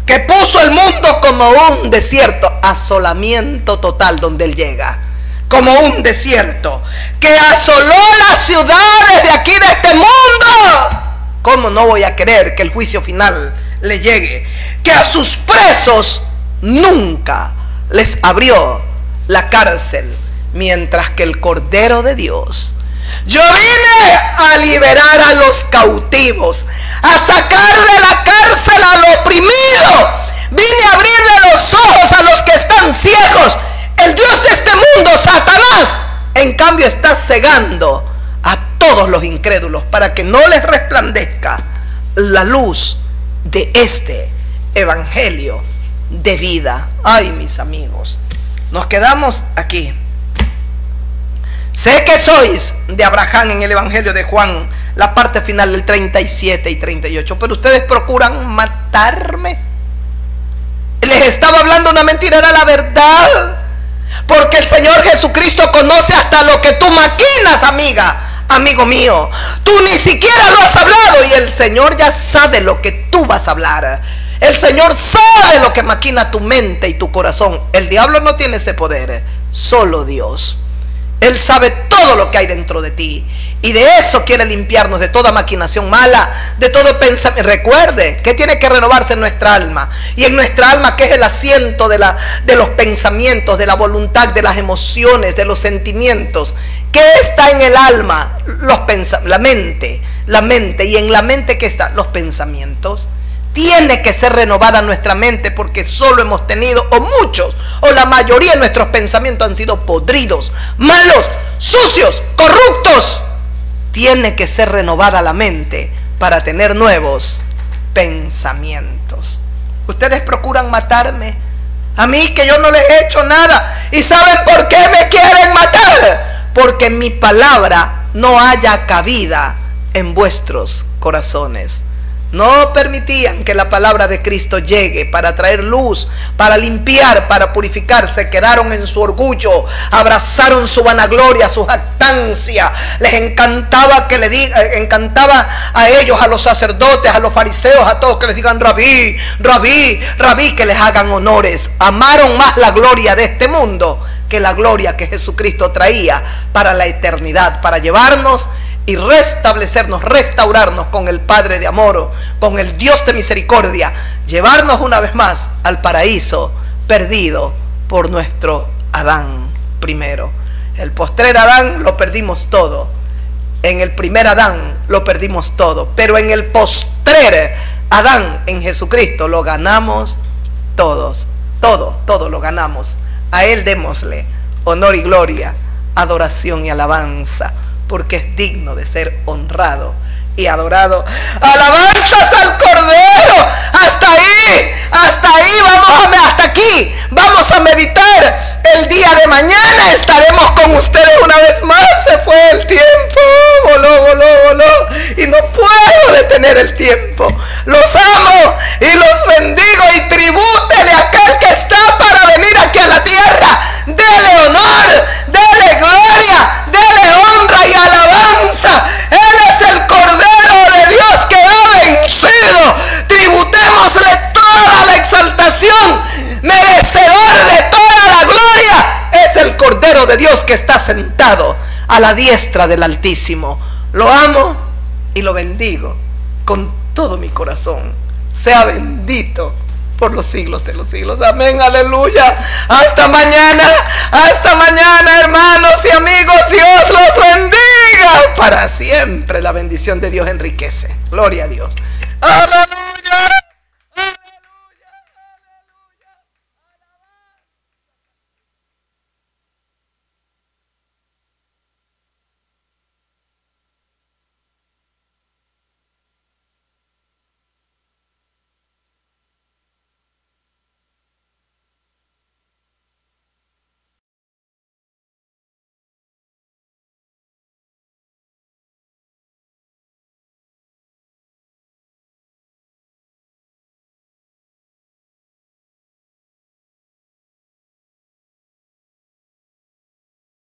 Que puso el mundo como un desierto, asolamiento total donde él llega, como un desierto, que asoló las ciudades de aquí, de este mundo, ¿cómo no voy a querer que el juicio final le llegue? Que a sus presos nunca les abrió la cárcel, mientras que el Cordero de Dios. Yo vine a liberar a los cautivos, a sacar de la cárcel al oprimido. Vine a abrirle los ojos a los que están ciegos. El Dios de este mundo, Satanás, en cambio está cegando a todos los incrédulos para que no les resplandezca la luz de este evangelio de vida. Ay, mis amigos, nos quedamos aquí. Sé que sois de Abraham en el evangelio de Juan, la parte final del 37 y 38, pero ustedes procuran matarme. Les estaba hablando una mentira, era la verdad. Porque el Señor Jesucristo conoce hasta lo que tú maquinas, amiga, amigo mío. Tú ni siquiera lo has hablado y el Señor ya sabe lo que tú vas a hablar. El Señor sabe lo que maquina tu mente y tu corazón. El diablo no tiene ese poder, solo Dios. Él sabe todo lo que hay dentro de ti. Y de eso quiere limpiarnos, de toda maquinación mala, de todo pensamiento. Recuerde que tiene que renovarse en nuestra alma. Y en nuestra alma, que es el asiento de los pensamientos, de la voluntad, de las emociones, de los sentimientos. ¿Qué está en el alma? La mente. Y en la mente, ¿qué está? Los pensamientos. Tiene que ser renovada nuestra mente, porque solo hemos tenido, o muchos, o la mayoría de nuestros pensamientos han sido podridos, malos, sucios, corruptos. Tiene que ser renovada la mente para tener nuevos pensamientos. Ustedes procuran matarme, a mí que yo no les he hecho nada. ¿Y saben por qué me quieren matar? Porque mi palabra no haya cabida en vuestros corazones. No permitían que la palabra de Cristo llegue para traer luz, para limpiar, para purificar. Se quedaron en su orgullo, abrazaron su vanagloria, su jactancia. Les encantaba que encantaba a ellos, a los sacerdotes, a los fariseos, a todos, que les digan rabí, rabí, rabí, que les hagan honores. Amaron más la gloria de este mundo que la gloria que Jesucristo traía para la eternidad, para llevarnos y restablecernos, restaurarnos con el Padre de amor, con el Dios de misericordia, llevarnos una vez más al paraíso perdido por nuestro Adán primero. El postrer Adán lo perdimos todo, en el primer Adán lo perdimos todo, pero en el postrer Adán, en Jesucristo, lo ganamos todos, todo lo ganamos. A Él démosle honor y gloria, adoración y alabanza, porque es digno de ser honrado y adorado. Alabanzas al Cordero. Hasta ahí, hasta aquí vamos a meditar. El día de mañana estaremos con ustedes una vez más. Se fue el tiempo, voló, y no puedo detener el tiempo. Los amo y los bendigo, y tribútele a aquel que está para venir aquí a la tierra. Dele honor, dele gloria, dele honra y alabanza. Él es el Cordero de Dios que ha vencido. Tributémosle toda la exaltación, merecedor de toda la gloria. Es el Cordero de Dios que está sentado a la diestra del Altísimo. Lo amo y lo bendigo con todo mi corazón. Sea bendito por los siglos de los siglos. Amén, aleluya. Hasta mañana, hermanos y amigos. Dios los bendiga para siempre. La bendición de Dios enriquece. Gloria a Dios.